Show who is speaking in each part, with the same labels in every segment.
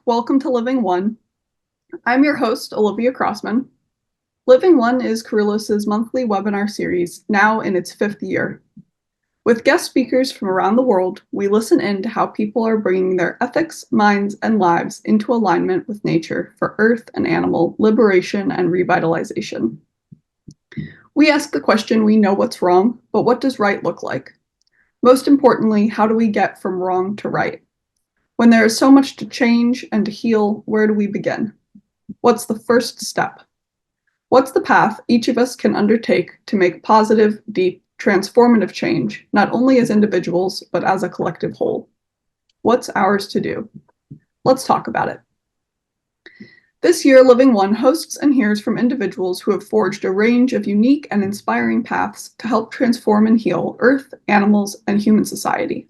Speaker 1: welcome to Living One. I'm your host, Olivia Crossman. Living One is Kerulos' monthly webinar series, now in its 5th year. With guest speakers from around the world, we listen in to how people are bringing their ethics, minds, and lives into alignment with nature for earth and animal liberation and revitalization. We ask the question, we know what's wrong, but what does right look like? Most importantly, how do we get from wrong to right? When there is so much to change and to heal, where do we begin? What's the first step? What's the path each of us can undertake to make positive, deep, transformative change, not only as individuals, but as a collective whole? What's ours to do? Let's talk about it. This year, Living One hosts and hears from individuals who have forged a range of unique and inspiring paths to help transform and heal Earth, animals, and human society.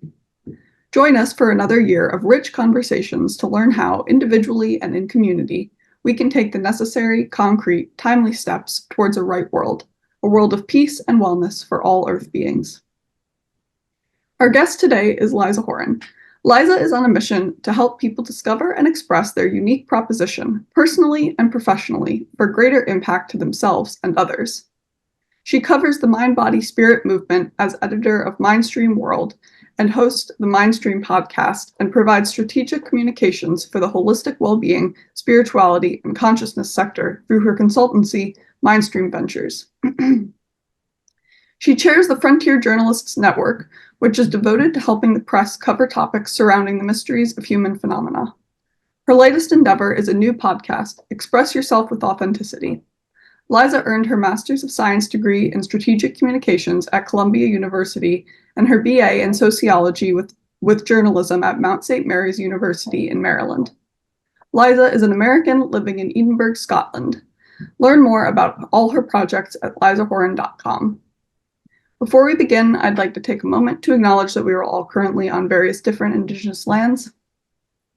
Speaker 1: Join us for another year of rich conversations to learn how, individually and in community, we can take the necessary, concrete, timely steps towards a right world, a world of peace and wellness for all Earth beings. Our guest today is Liza Horan. Liza is on a mission to help people discover and express their unique proposition, personally and professionally, for greater impact to themselves and others. She covers the mind-body-spirit movement as editor of Mindstream.world and hosts the Mindstream Podcast and provides strategic communications for the holistic well-being, spirituality, and consciousness sector through her consultancy, Mindstream Ventures. She chairs the Frontier Journalists Network, which is devoted to helping the press cover topics surrounding the mysteries of human phenomena. Her latest endeavor is a new podcast, Express Yourself with Authenticity. Liza earned her Master's of Science degree in Strategic Communications at Columbia University and her BA in Sociology with Journalism at Mount St. Mary's University in Maryland. Liza is an American living in Edinburgh, Scotland. Learn more about all her projects at lizahoran.com. Before we begin, I'd like to take a moment to acknowledge that we are all currently on various different Indigenous lands.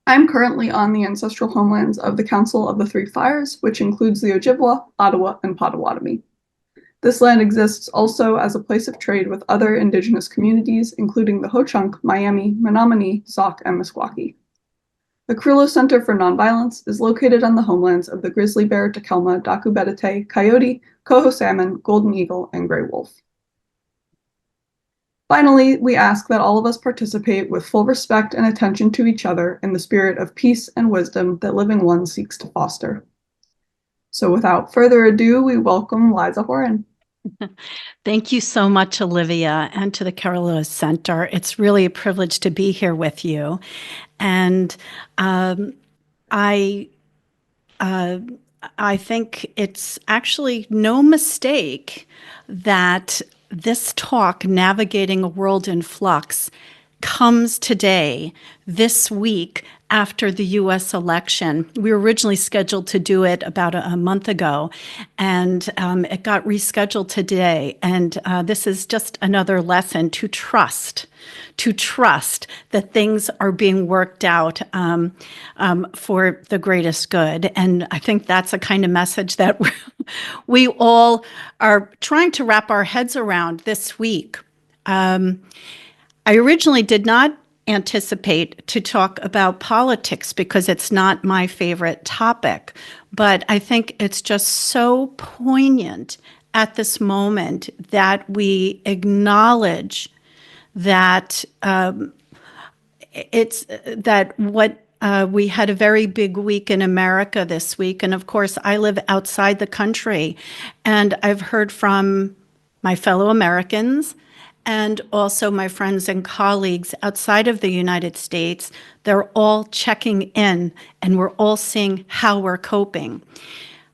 Speaker 1: I'm currently on the ancestral homelands of the Council of the Three Fires, which includes the Ojibwa, Ottawa, and Potawatomi. This land exists also as a place of trade with other Indigenous communities, including the Ho-Chunk, Miami, Menominee, Sauk, and Meskwaki. The Kerulos Center for Nonviolence is located on the homelands of the grizzly bear, takelma, daku bedite, coyote, coho salmon, golden eagle, and gray wolf. Finally, we ask that all of us participate with full respect and attention to each other in the spirit of peace and wisdom that Living One seeks to foster. So without further ado, we welcome Liza Horan.
Speaker 2: Thank you so much, Olivia, and to the Kerulos Center. It's really a privilege to be here with you. And I think it's actually no mistake that this talk, Navigating a World in Flux, comes today, this week, after the U.S. election. We were originally scheduled to do it about a month ago, and it got rescheduled today. And this is just another lesson to trust that things are being worked out for the greatest good. And I think that's a kind of message that we all are trying to wrap our heads around this week. I originally did not anticipate to talk about politics because it's not my favorite topic, but I think it's just so poignant at this moment that we acknowledge that we had a very big week in America this week, and of course I live outside the country, and I've heard from my fellow Americans and also my friends and colleagues outside of the United States. They're all checking in, and we're all seeing how we're coping.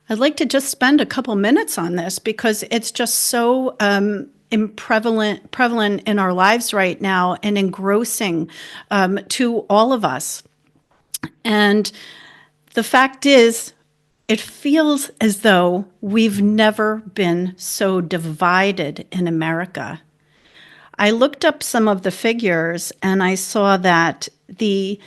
Speaker 2: I'd like to just spend a couple minutes on this because it's just so prevalent in our lives right now and engrossing to all of us. And the fact is, it feels as though we've never been so divided in America. I looked up some of the figures and I saw that the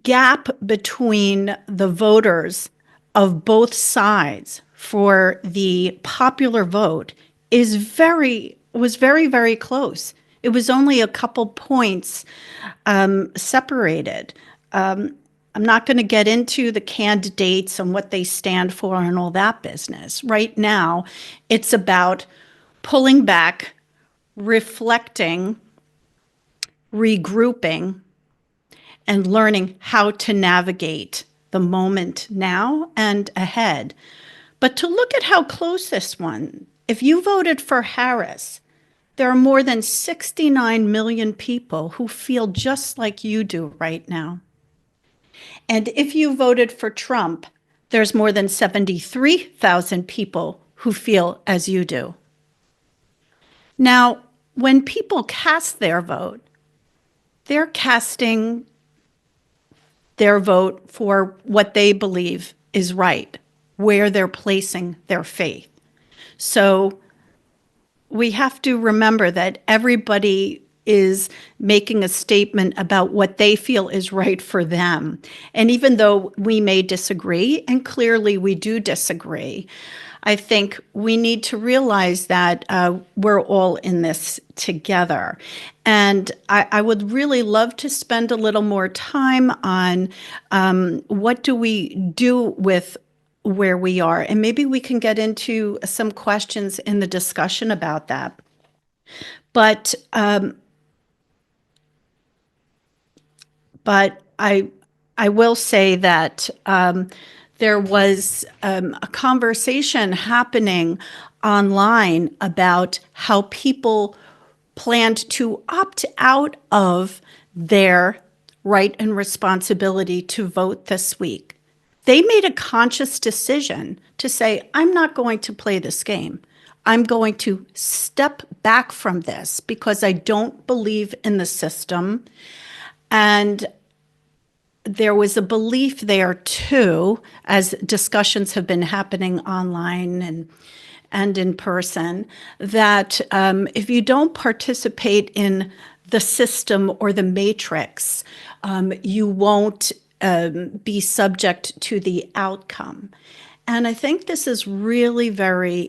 Speaker 2: gap between the voters of both sides for the popular vote was very, very close. It was only a couple points separated. I'm not going to get into the candidates and what they stand for and all that business. Right now, it's about pulling back, reflecting, regrouping, and learning how to navigate the moment now and ahead. But to look at how close this one, if you voted for Harris, there are more than 69 million people who feel just like you do right now. And if you voted for Trump, there's more than 73,000 people who feel as you do. Now, when people cast their vote, they're casting their vote for what they believe is right, where they're placing their faith. So we have to remember that everybody is making a statement about what they feel is right for them. And even though we may disagree, and clearly we do disagree, I think we need to realize that we're all in this together. And I would really love to spend a little more time on what do we do with where we are. And maybe we can get into some questions in the discussion about that. But I will say that there was a conversation happening online about how people planned to opt out of their right and responsibility to vote this week. They made a conscious decision to say, I'm not going to play this game. I'm going to step back from this because I don't believe in the system. And there was a belief there too, as discussions have been happening online and in person, that if you don't participate in the system or the matrix, you won't be subject to the outcome. And I think this is really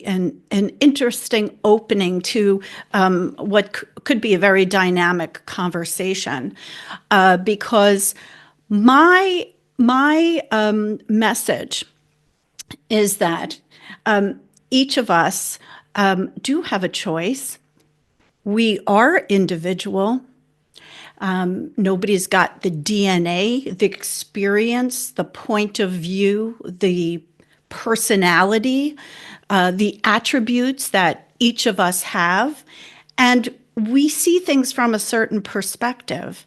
Speaker 2: an interesting opening to what could be a very dynamic conversation, because my message is that each of us do have a choice. We are individual. Nobody's got the DNA, the experience, the point of view, the personality, the attributes that each of us have. And we see things from a certain perspective.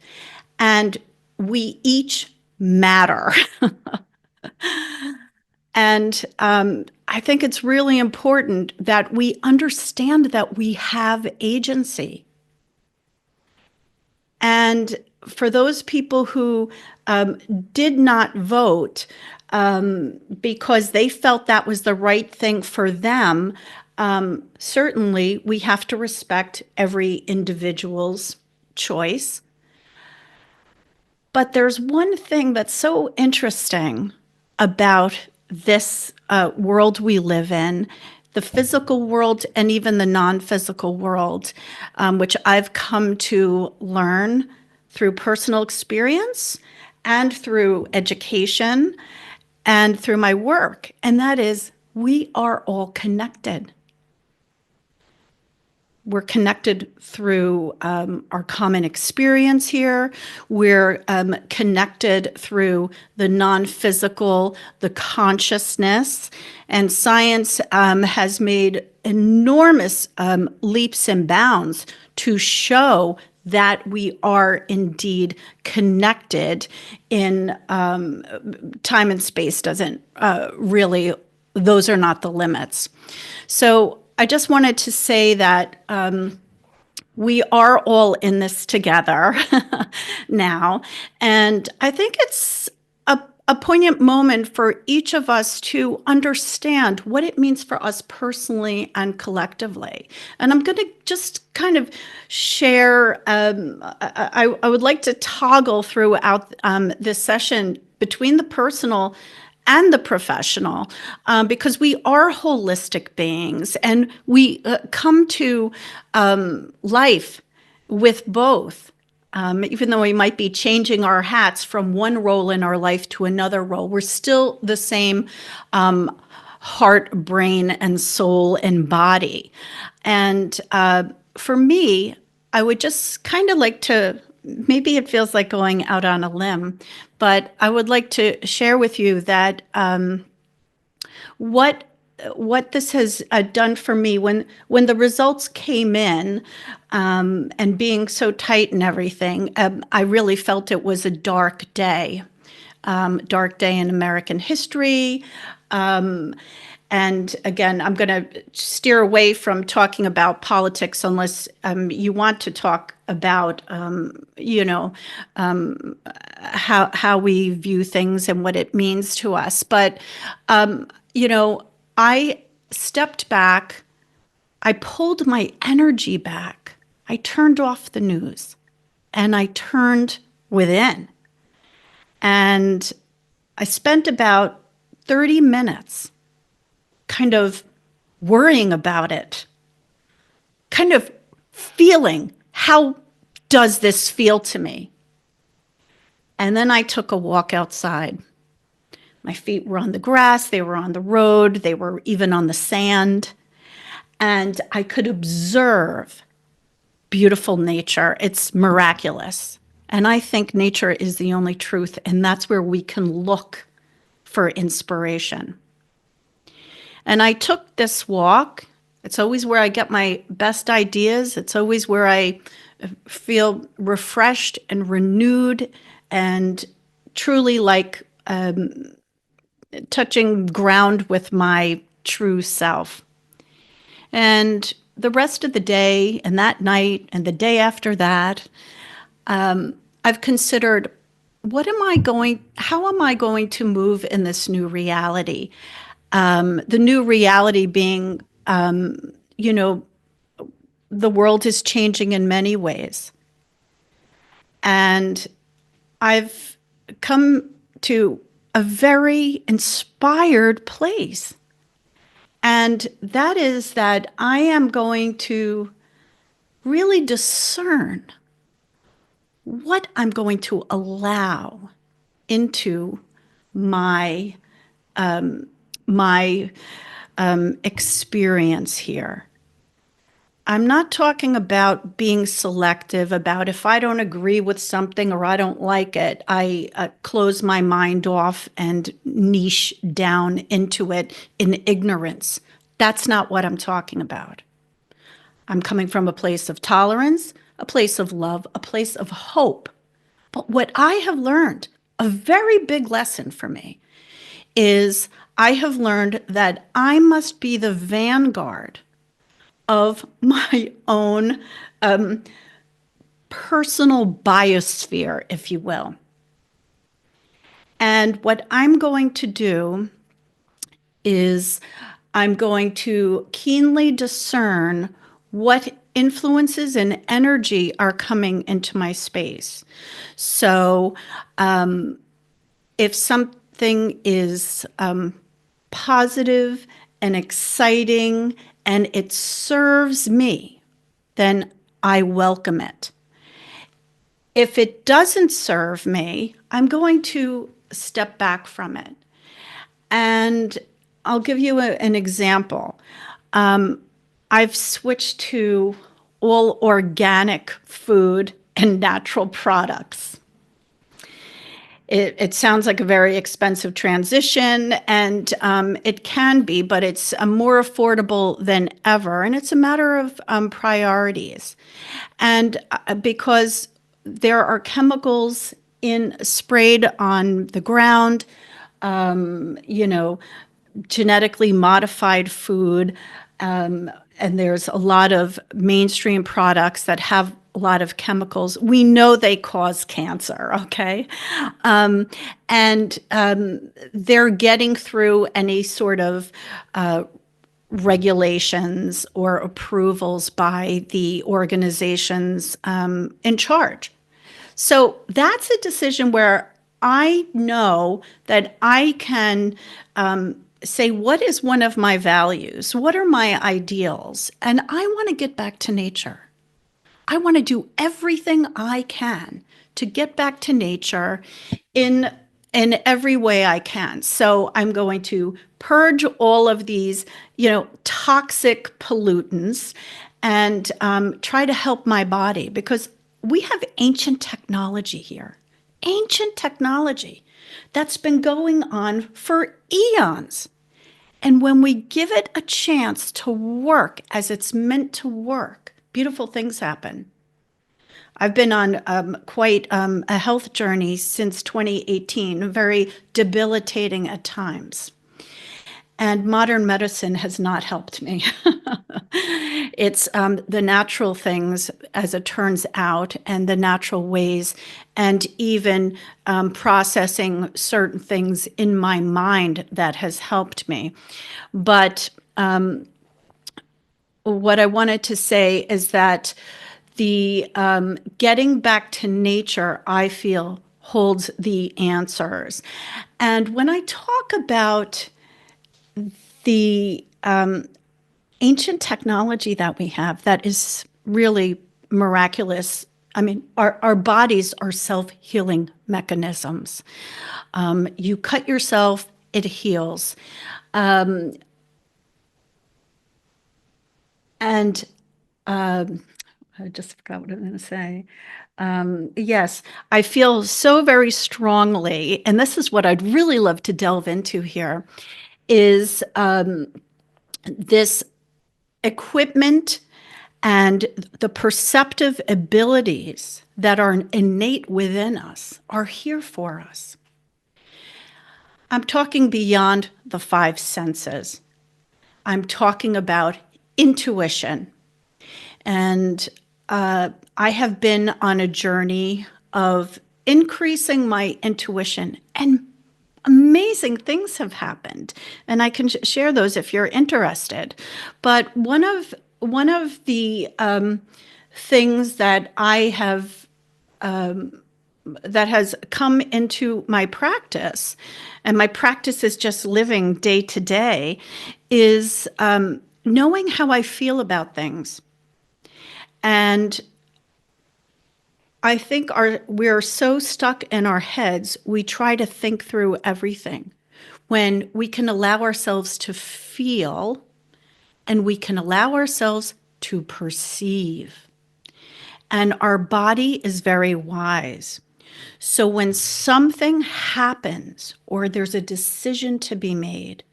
Speaker 2: And we each matter. And I think it's really important that we understand that we have agency. And for those people who did not vote because they felt that was the right thing for them, certainly we have to respect every individual's choice. But there's one thing that's so interesting about this world we live in, the physical world and even the non-physical world, which I've come to learn through personal experience and through education and through my work. And that is, we are all connected. We're connected through our common experience here. We're connected through the non-physical, the consciousness. And science has made enormous leaps and bounds to show that we are indeed connected in time and space doesn't really, those are not the limits. So I just wanted to say that we are all in this together now. And I think it's a poignant moment for each of us to understand what it means for us personally and collectively. And I'm going to just kind of share, I would like to toggle throughout this session between the personal and the professional, because we are holistic beings and we come to life with both. Even though we might be changing our hats from one role in our life to another role, we're still the same heart, brain, and soul and body. And for me, I would just kind of like to, maybe it feels like going out on a limb, but I would like to share with you that what this has done for me when the results came in, and being so tight and everything, I really felt it was a dark day in American history. And again, I'm going to steer away from talking about politics unless you want to talk about, how we view things and what it means to us. But, I stepped back. I pulled my energy back. I turned off the news and I turned within. And I spent about 30 minutes kind of worrying about it, kind of feeling, how does this feel to me? And then I took a walk outside. My feet were on the grass, they were on the road, they were even on the sand. And I could observe beautiful nature. It's miraculous. And I think nature is the only truth, and that's where we can look for inspiration. And I took this walk. It's always where I get my best ideas. It's always where I feel refreshed and renewed and truly like touching ground with my true self. And the rest of the day and that night and the day after that, I've considered, how am I going to move in this new reality? The new reality being, the world is changing in many ways. And I've come to a very inspired place. And that is that I am going to really discern what I'm going to allow into my experience here. I'm not talking about being selective, about if I don't agree with something or I don't like it, I close my mind off and niche down into it in ignorance. That's not what I'm talking about. I'm coming from a place of tolerance, a place of love, a place of hope. But what I have learned, a very big lesson for me, is I have learned that I must be the vanguard of my own personal biosphere, if you will. And what I'm going to do is I'm going to keenly discern what influences and energy are coming into my space. So if something is positive and exciting and it serves me, then I welcome it. If it doesn't serve me, I'm going to step back from it. And I'll give you an example. I've switched to all organic food and natural products. It sounds like a very expensive transition, and it can be, but it's more affordable than ever. And it's a matter of priorities. And because there are chemicals sprayed on the ground, genetically modified food, and there's a lot of mainstream products that have a lot of chemicals. We know they cause cancer, okay? And they're getting through any sort of regulations or approvals by the organizations in charge. So that's a decision where I know that I can say, what is one of my values? What are my ideals? And I want to get back to nature. I want to do everything I can to get back to nature in every way I can. So I'm going to purge all of these, toxic pollutants and try to help my body, because we have ancient technology here, ancient technology that's been going on for eons. And when we give it a chance to work as it's meant to work, beautiful things happen. I've been on quite a health journey since 2018, very debilitating at times. And modern medicine has not helped me. It's the natural things, as it turns out, and the natural ways, and even processing certain things in my mind that has helped me. But what I wanted to say is that the getting back to nature, I feel, holds the answers. And when I talk about the ancient technology that we have, that is really miraculous. I mean, our bodies are self-healing mechanisms. You cut yourself, it heals. And I just forgot what I'm going to say. Yes, I feel so very strongly, and this is what I'd really love to delve into here, is this equipment and the perceptive abilities that are innate within us are here for us. I'm talking beyond the five senses. I'm talking about intuition. And I have been on a journey of increasing my intuition, and amazing things have happened. And I can share those if you're interested. But one of the things that I have that has come into my practice, and my practice is just living day to day, is knowing how I feel about things. And I think we're so stuck in our heads, we try to think through everything, when we can allow ourselves to feel, and we can allow ourselves to perceive. And our body is very wise. So when something happens or there's a decision to be made,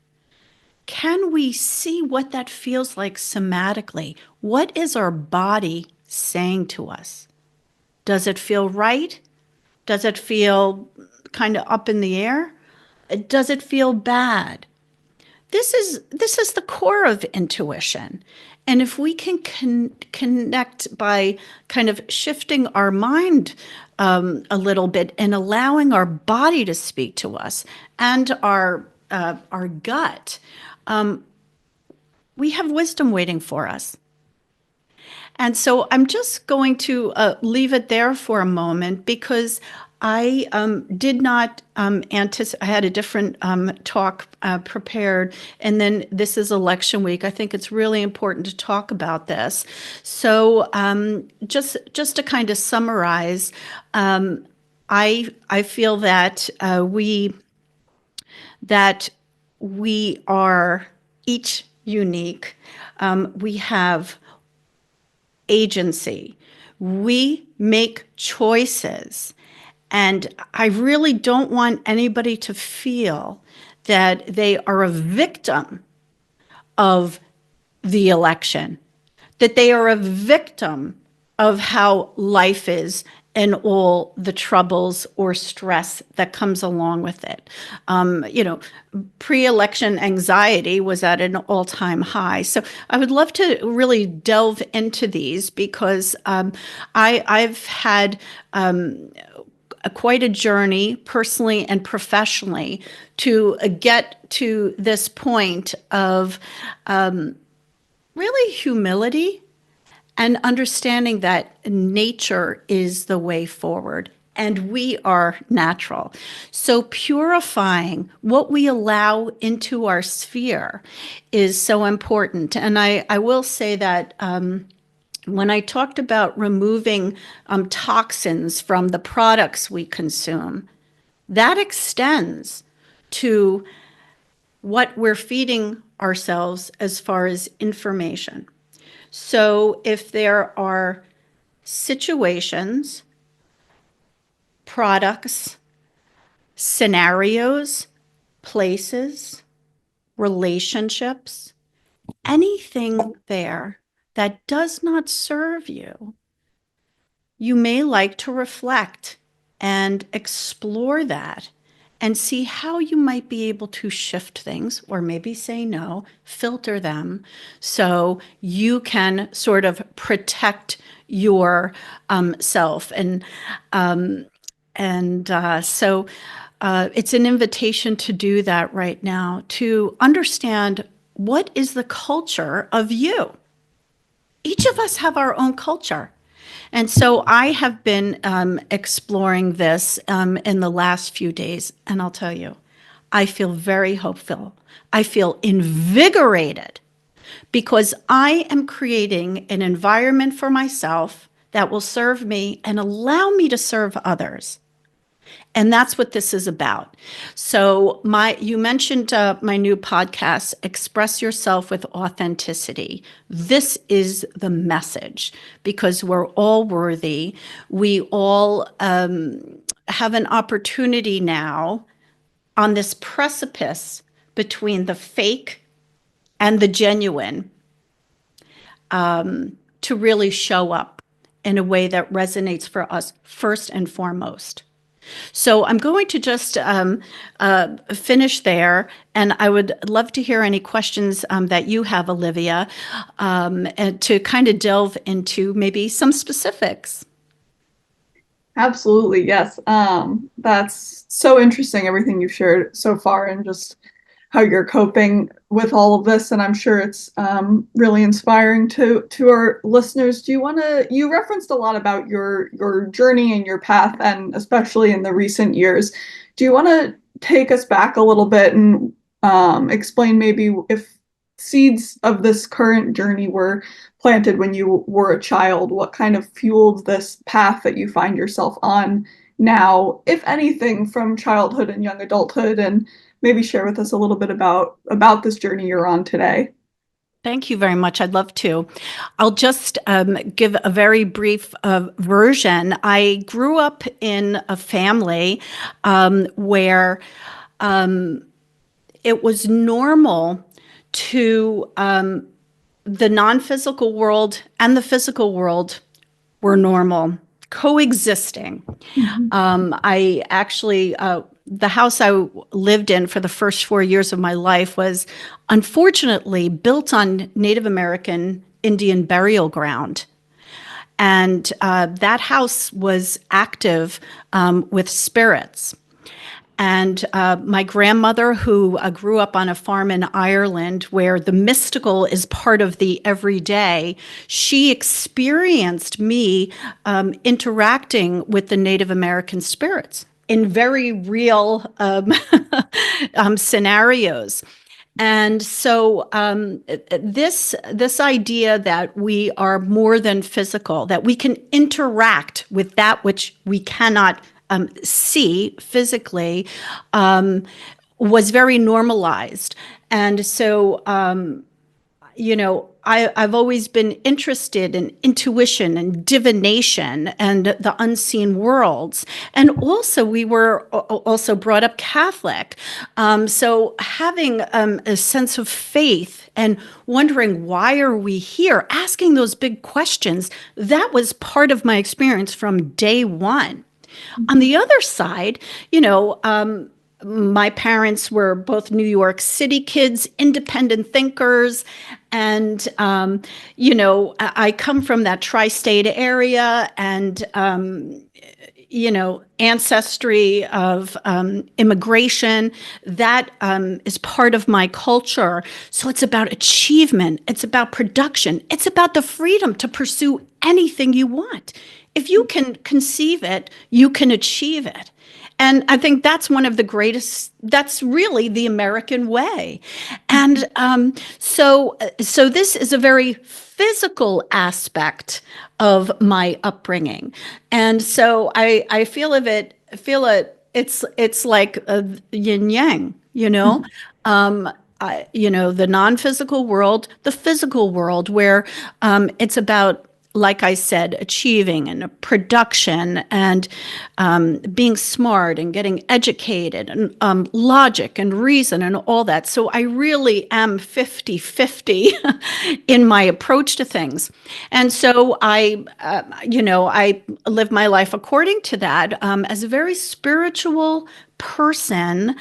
Speaker 2: can we see what that feels like somatically? What is our body saying to us? Does it feel right? Does it feel kind of up in the air? Does it feel bad? This is the core of intuition. And if we can connect by kind of shifting our mind a little bit and allowing our body to speak to us, and our gut, we have wisdom waiting for us. And so I'm just going to leave it there for a moment, because I did not anticipate. I had a different talk prepared, and then this is election week. I think it's really important to talk about this. So just to kind of summarize, I feel that we are each unique. We have agency. We make choices. And I really don't want anybody to feel that they are a victim of the election, that they are a victim of how life is and all the troubles or stress that comes along with it. Pre-election anxiety was at an all-time high. So I would love to really delve into these, because I've had quite a journey personally and professionally to get to this point of really humility and understanding that nature is the way forward, and we are natural. So purifying what we allow into our sphere is so important. And I will say that when I talked about removing toxins from the products we consume, that extends to what we're feeding ourselves as far as information. So if there are situations, products, scenarios, places, relationships, anything there that does not serve you, you may like to reflect and explore that and see how you might be able to shift things or maybe say no, filter them so you can sort of protect your self. So it's an invitation to do that right now, to understand what is the culture of you. Each of us have our own culture. And so I have been exploring this in the last few days, and I'll tell you, I feel very hopeful. I feel invigorated because I am creating an environment for myself that will serve me and allow me to serve others. And that's what this is about. So you mentioned my new podcast, Express Yourself with Authenticity. This is the message because we're all worthy. We all have an opportunity now on this precipice between the fake and the genuine to really show up in a way that resonates for us first and foremost. So I'm going to just finish there, and I would love to hear any questions that you have, Olivia, and to kind of delve into maybe some specifics.
Speaker 1: Absolutely, yes. That's so interesting, everything you've shared so far, and just how you're coping with all of this. And I'm sure it's really inspiring to our listeners. You referenced a lot about your journey and your path, and especially in the recent years. Do you want to take us back a little bit and explain maybe if seeds of this current journey were planted when you were a child, what kind of fueled this path that you find yourself on now, if anything, from childhood and young adulthood, and maybe share with us a little bit about this journey you're on today?
Speaker 2: Thank you very much. I'd love to. I'll just give a very brief version. I grew up in a family where it was normal to the non-physical world and the physical world were normal, coexisting. I actually, the house I lived in for the first 4 years of my life was unfortunately built on Native American Indian burial ground. And that house was active with spirits. And my grandmother, who grew up on a farm in Ireland where the mystical is part of the everyday, she experienced me interacting with the Native American spirits in very real scenarios. And so this idea that we are more than physical, that we can interact with that which we cannot see physically, was very normalized. And so, I've always been interested in intuition and divination and the unseen worlds. And also, we were also brought up Catholic. So having a sense of faith and wondering, why are we here? Asking those big questions, that was part of my experience from day one. On the other side, my parents were both New York City kids, independent thinkers. And, I come from that tri-state area and, ancestry of immigration. That is part of my culture. So it's about achievement. It's about production. It's about the freedom to pursue anything you want. If you can conceive it, you can achieve it. And I think that's one of the greatest, that's really the American way. And so this is a very physical aspect of my upbringing. And so I feel it, it's like a yin yang, you know? The non-physical world, the physical world, where it's about, like I said, achieving and production and being smart and getting educated and logic and reason and all that. So I really am 50-50 in my approach to things. And so I live my life according to that as a very spiritual person.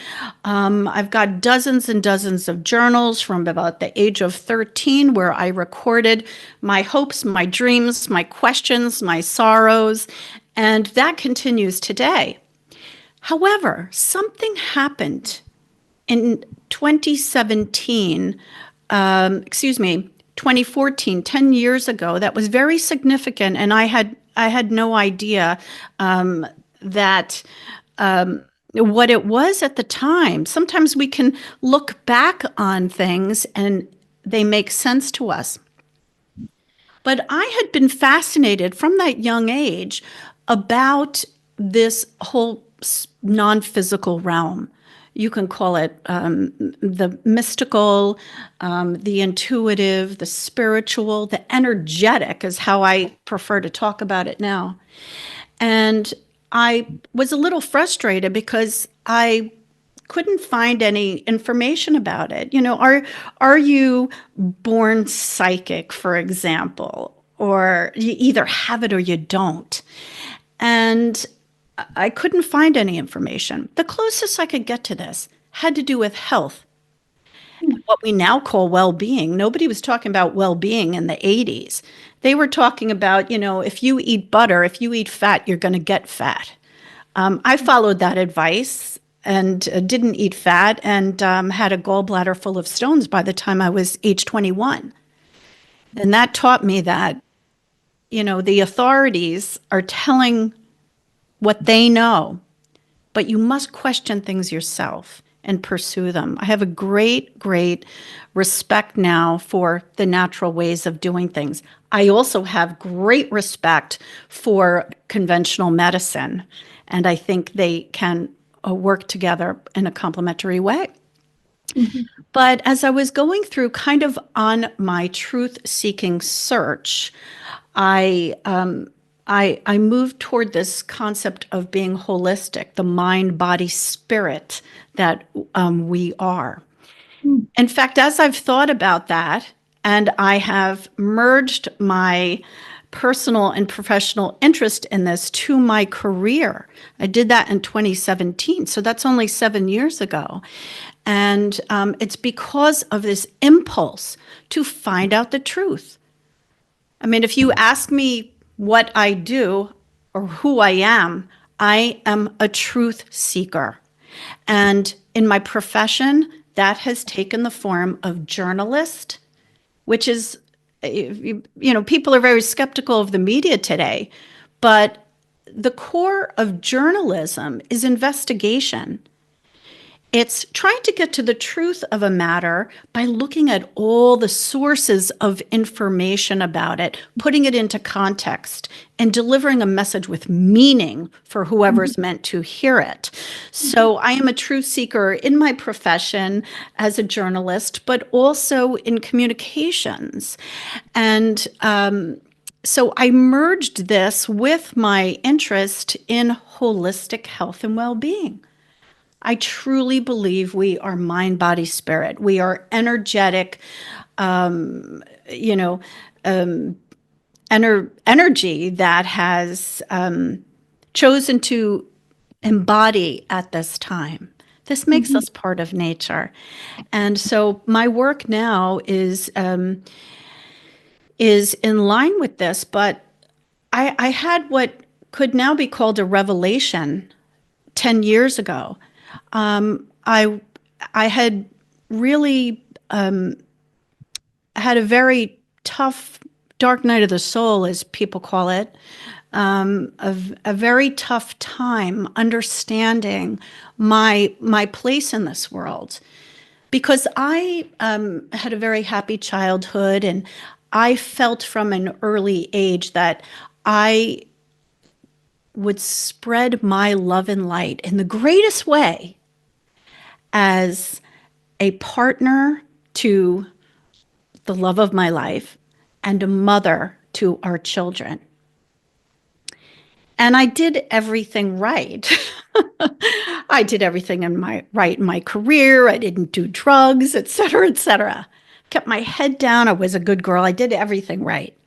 Speaker 2: I've got dozens and dozens of journals from about the age of 13 where I recorded my hopes, my dreams, my questions, my sorrows, and that continues today. However, something happened in 2017, 2014, 10 years ago, that was very significant, and I had no idea that what it was at the time. Sometimes we can look back on things and they make sense to us. But I had been fascinated from that young age about this whole non-physical realm. You can call it the mystical, the intuitive, the spiritual, the energetic is how I prefer to talk about it now. And I was a little frustrated because I couldn't find any information about it. Are you born psychic, for example, or you either have it or you don't? And I couldn't find any information. The closest I could get to this had to do with health, what we now call well-being. Nobody was talking about well-being in the 80s. They were talking about, if you eat butter, if you eat fat, you're going to get fat. I followed that advice and didn't eat fat and had a gallbladder full of stones by the time I was age 21. And that taught me that, the authorities are telling what they know, but you must question things yourself and pursue them. I have a great, great respect now for the natural ways of doing things. I also have great respect for conventional medicine, and I think they can work together in a complementary way. Mm-hmm. But as I was going through kind of on my truth-seeking search, I moved toward this concept of being holistic, the mind, body, spirit that we are. Mm. In fact, as I've thought about that, and I have merged my personal and professional interest in this to my career. I did that in 2017, so that's only 7 years ago. And it's because of this impulse to find out the truth. I mean, if you ask me what I do or who I am a truth seeker. And in my profession, that has taken the form of journalist, which is, people are very skeptical of the media today, but the core of journalism is investigation. It's trying to get to the truth of a matter by looking at all the sources of information about it, putting it into context, and delivering a message with meaning for whoever's meant to hear it. So I am a truth seeker in my profession as a journalist, but also in communications. And so I merged this with my interest in holistic health and well-being. I truly believe we are mind, body, spirit. We are energetic, energy that has chosen to embody at this time. This makes us part of nature. And so my work now is in line with this, but I had what could now be called a revelation 10 years ago. I had really had a very tough, dark night of the soul, as people call it, a very tough time understanding my place in this world, because I had a very happy childhood, and I felt from an early age that I would spread my love and light in the greatest way as a partner to the love of my life and a mother to our children. And I did everything right. I did everything right in my career. I didn't do drugs, et cetera, et cetera. Kept my head down. I was a good girl. I did everything right.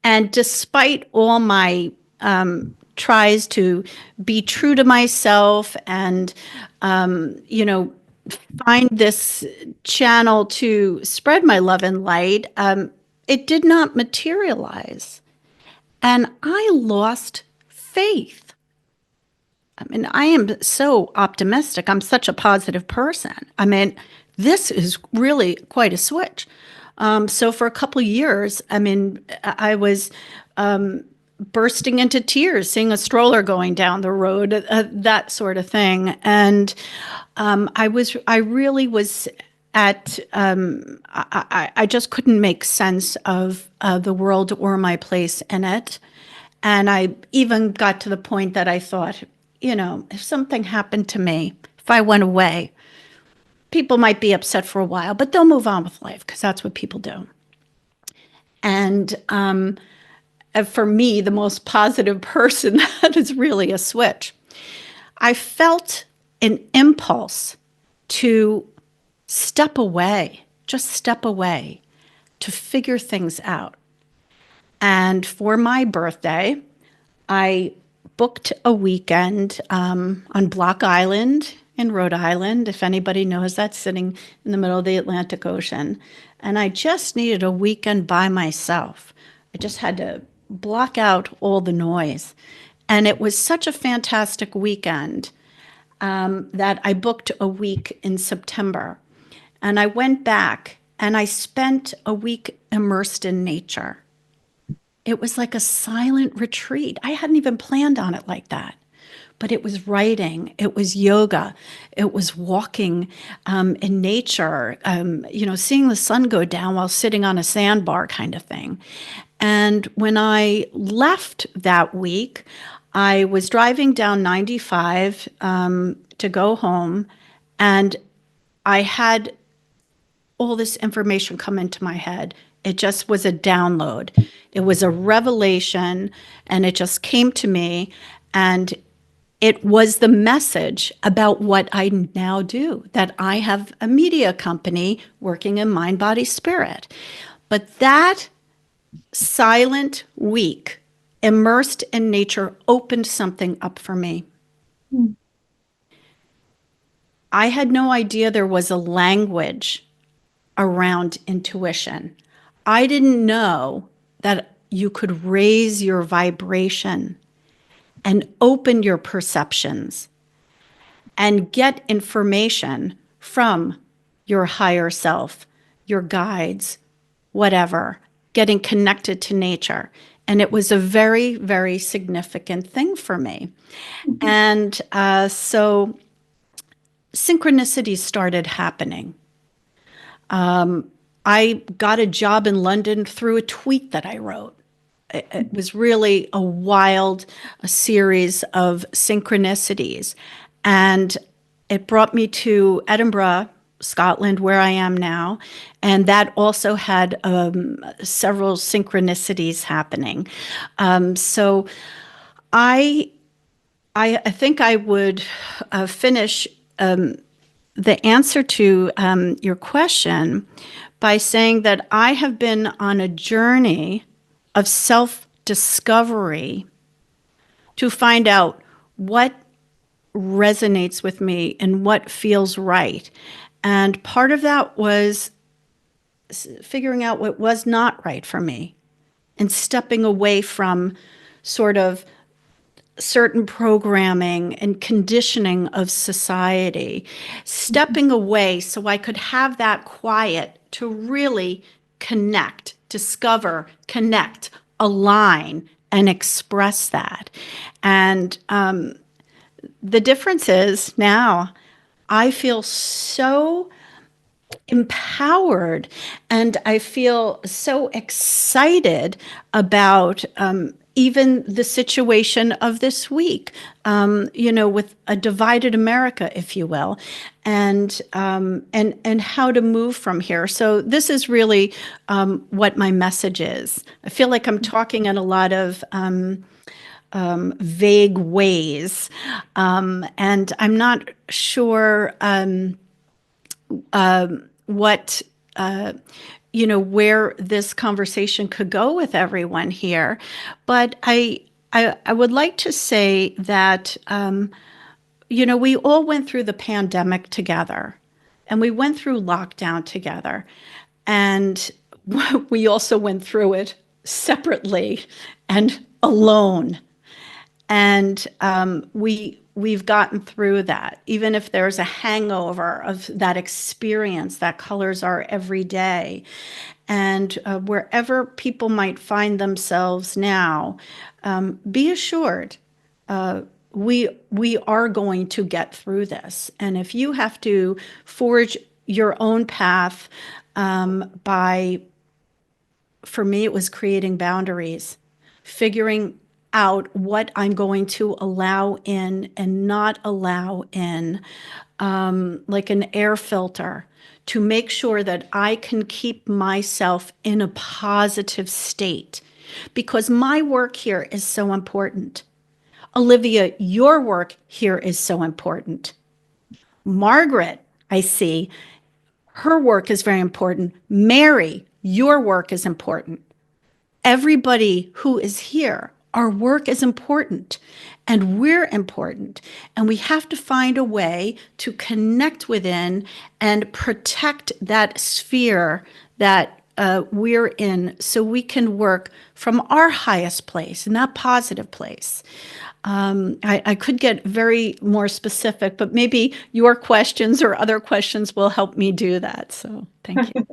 Speaker 2: And despite all my tries to be true to myself and, find this channel to spread my love and light, it did not materialize. And I lost faith. I mean, I am so optimistic. I'm such a positive person. I mean, this is really quite a switch. So for a couple of years, I mean, I was bursting into tears, seeing a stroller going down the road, that sort of thing. And I really was at, I just couldn't make sense of the world or my place in it. And I even got to the point that I thought, if something happened to me, if I went away, people might be upset for a while, but they'll move on with life because that's what people do. And for me, the most positive person, that is really a switch. I felt an impulse to step away, just step away, to figure things out. And for my birthday, I booked a weekend on Block Island in Rhode Island, if anybody knows, that's sitting in the middle of the Atlantic Ocean. And I just needed a weekend by myself. I just had to block out all the noise. And it was such a fantastic weekend that I booked a week in September. And I went back and I spent a week immersed in nature. It was like a silent retreat. I hadn't even planned on it like that. But it was writing, it was yoga, it was walking in nature, seeing the sun go down while sitting on a sandbar kind of thing. And when I left that week, I was driving down 95 to go home, and I had all this information come into my head. It just was a download. It was a revelation, and it just came to me, and it was the message about what I now do, that I have a media company working in mind, body, spirit. But that silent week, immersed in nature, opened something up for me. I had no idea there was a language around intuition. I didn't know that you could raise your vibration and open your perceptions and get information from your higher self, your guides, whatever, getting connected to nature. And it was a very, very significant thing for me. Mm-hmm. And so synchronicities started happening. I got a job in London through a tweet that I wrote. It was really a series of synchronicities. And it brought me to Edinburgh, Scotland, where I am now. And that also had several synchronicities happening. So I think I would finish the answer to your question by saying that I have been on a journey of self-discovery to find out what resonates with me and what feels right. And part of that was figuring out what was not right for me and stepping away from sort of certain programming and conditioning of society, stepping away so I could have that quiet to really connect, discover, connect, align, and express that. And the difference is now I feel so empowered and I feel so excited about even the situation of this week, with a divided America, if you will, and how to move from here. So this is really what my message is. I feel like I'm talking in a lot of vague ways, and I'm not sure what where this conversation could go with everyone here, but I would like to say that we all went through the pandemic together, and we went through lockdown together, and we also went through it separately and alone. And we've gotten through that, even if there's a hangover of that experience that colors our everyday. And wherever people might find themselves now, be assured we are going to get through this. And if you have to forge your own path for me, it was creating boundaries, figuring out what I'm going to allow in and not allow in, like an air filter, to make sure that I can keep myself in a positive state. Because my work here is so important. Olivia, your work here is so important. Margaret, I see, her work is very important. Mary, your work is important. Everybody who is here, our work is important, and we're important. And we have to find a way to connect within and protect that sphere that we're in, so we can work from our highest place, in that positive place. I could get very more specific, but maybe your questions or other questions will help me do that. So thank you.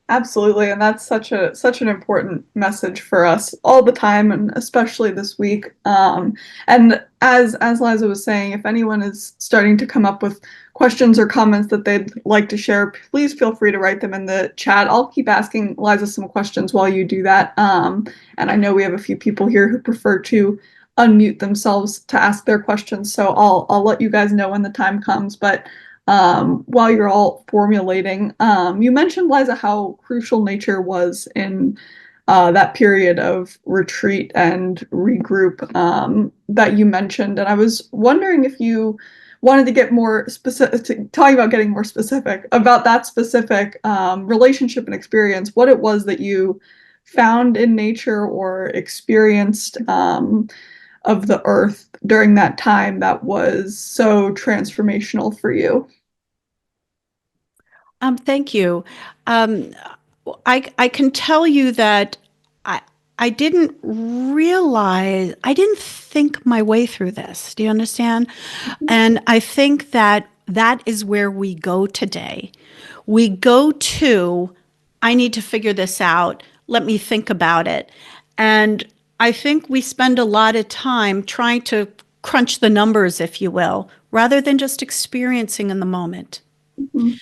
Speaker 1: Absolutely, and that's such an important message for us all the time, and especially this week. And as Liza was saying, if anyone is starting to come up with questions or comments that they'd like to share, please feel free to write them in the chat. I'll keep asking Liza some questions while you do that. And I know we have a few people here who prefer to unmute themselves to ask their questions, so I'll let you guys know when the time comes. But while you're all formulating, you mentioned, Liza, how crucial nature was in that period of retreat and regroup that you mentioned. And I was wondering if you wanted to get more specific, talking about getting more specific about that specific relationship and experience, what it was that you found in nature or experienced of the earth during that time that was so transformational for you.
Speaker 2: Thank you. I can tell you that I didn't realize, I didn't think my way through this. Do you understand? And I think that that is where we go today. We go to, I need to figure this out. Let me think about it. And I think we spend a lot of time trying to crunch the numbers, if you will, rather than just experiencing in the moment.
Speaker 1: Mm-hmm.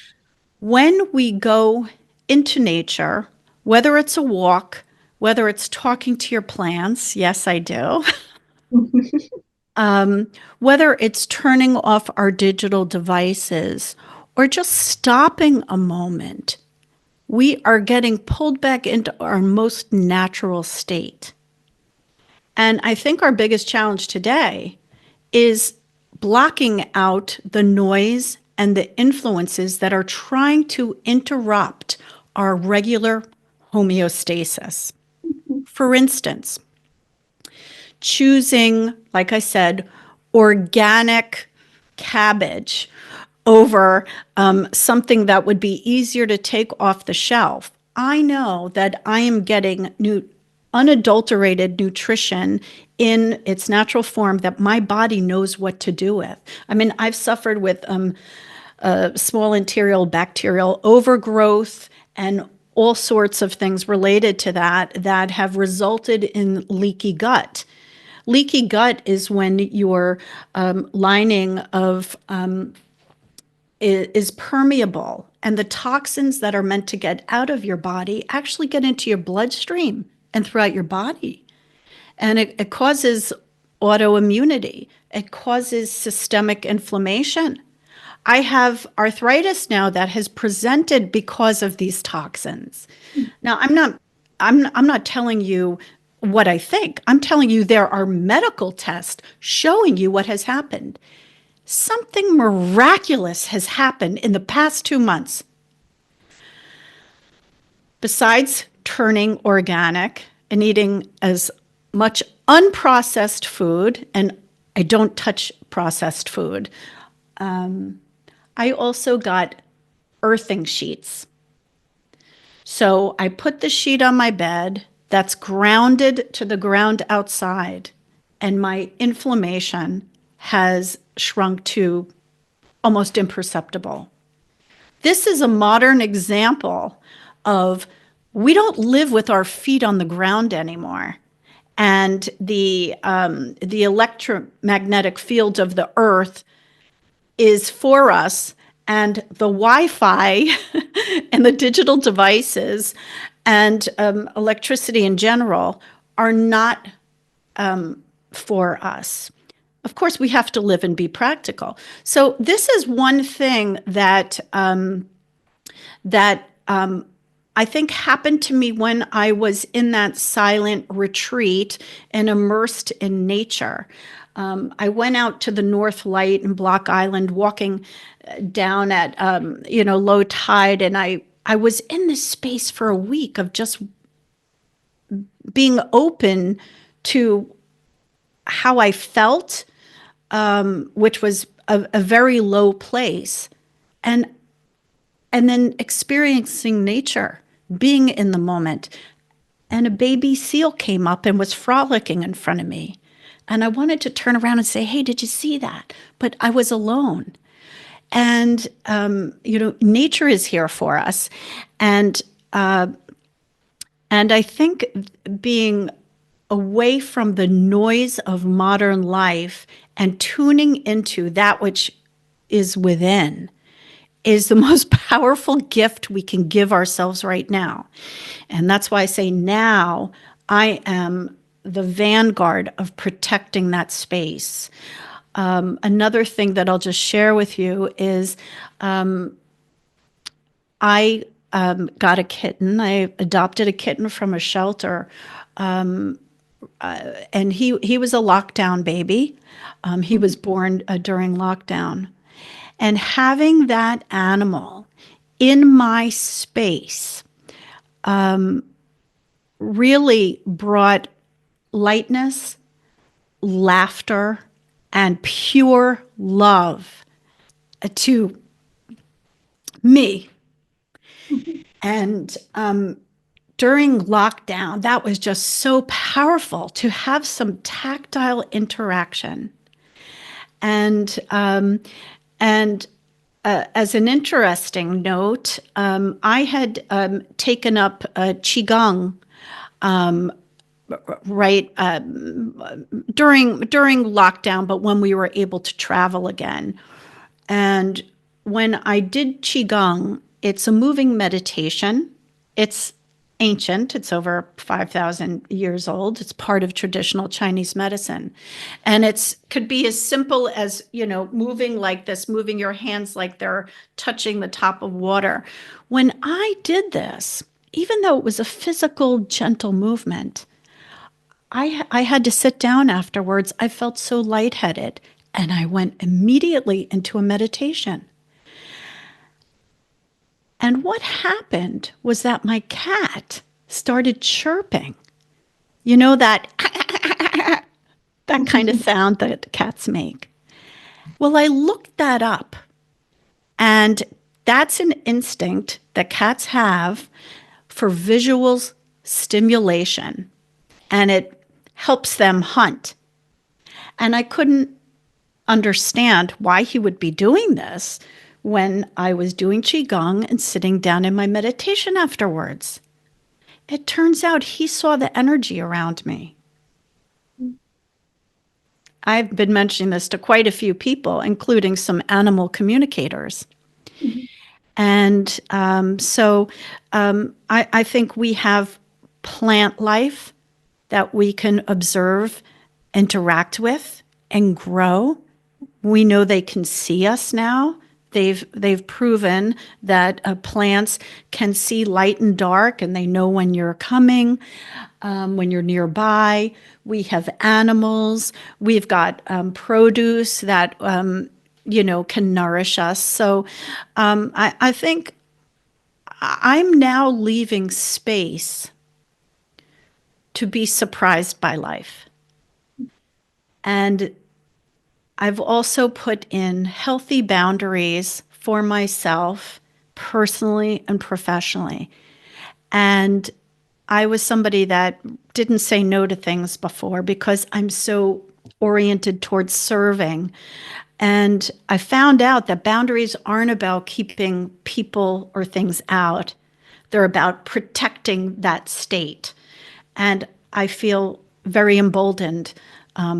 Speaker 2: When we go into nature, whether it's a walk, whether it's talking to your plants, yes, I do, whether it's turning off our digital devices or just stopping a moment, we are getting pulled back into our most natural state. And I think our biggest challenge today is blocking out the noise and the influences that are trying to interrupt our regular homeostasis. For instance, choosing, like I said, organic cabbage over something that would be easier to take off the shelf. I know that I am getting unadulterated nutrition in its natural form that my body knows what to do with. I mean, I've suffered with small intestinal bacterial overgrowth and all sorts of things related to that have resulted in leaky gut. Leaky gut is when your lining of is permeable, and the toxins that are meant to get out of your body actually get into your bloodstream and throughout your body. And it causes autoimmunity. It causes systemic inflammation. I have arthritis now that has presented because of these toxins. Now, I'm not telling you what I think. I'm telling you there are medical tests showing you what has happened. Something miraculous has happened in the past 2 months. Besides turning organic and eating as much unprocessed food, and I don't touch processed food, I also got earthing sheets. So I put the sheet on my bed that's grounded to the ground outside, and my inflammation has shrunk to almost imperceptible. This is a modern example of we don't live with our feet on the ground anymore. And the electromagnetic field of the earth is for us, and the Wi-Fi and the digital devices and electricity in general are not for us. Of course, we have to live and be practical. So this is one thing that I think happened to me when I was in that silent retreat and immersed in nature. I went out to the North Light in Block Island, walking down at low tide, and I was in this space for a week of just being open to how I felt, which was a very low place, and then experiencing nature, being in the moment. And a baby seal came up and was frolicking in front of me. And I wanted to turn around and say, hey, did you see that? But I was alone. And, nature is here for us. And I think being away from the noise of modern life and tuning into that which is within is the most powerful gift we can give ourselves right now. And that's why I say now I am the vanguard of protecting that space. Another thing that I'll just share with you is I got a kitten. I adopted a kitten from a shelter. And he was a lockdown baby. He was born during lockdown. And having that animal in my space really brought lightness, laughter, and pure love to me. And during lockdown, that was just so powerful to have some tactile interaction. And as an interesting note, I had taken up Qigong during lockdown, but when we were able to travel again. And when I did Qigong, it's a moving meditation. It's ancient. It's over 5,000 years old. It's part of traditional Chinese medicine. And it could be as simple as, moving like this, moving your hands like they're touching the top of water. When I did this, even though it was a physical, gentle movement, I had to sit down afterwards. I felt so lightheaded, and I went immediately into a meditation. And what happened was that my cat started chirping. You know that that kind of sound that cats make. Well, I looked that up, and that's an instinct that cats have for visual stimulation, and it helps them hunt. And I couldn't understand why he would be doing this, when I was doing Qigong and sitting down in my meditation afterwards. It turns out he saw the energy around me. I've been mentioning this to quite a few people, including some animal communicators.
Speaker 1: Mhm.
Speaker 2: And I think we have plant life that we can observe, interact with, and grow. We know they can see us now. They've proven that plants can see light and dark, and they know when you're coming, when you're nearby. We have animals. We've got produce that can nourish us. So I think I'm now leaving space to be surprised by life. And I've also put in healthy boundaries for myself, personally and professionally. And I was somebody that didn't say no to things before because I'm so oriented towards serving. And I found out that boundaries aren't about keeping people or things out. They're about protecting that state. And I feel very emboldened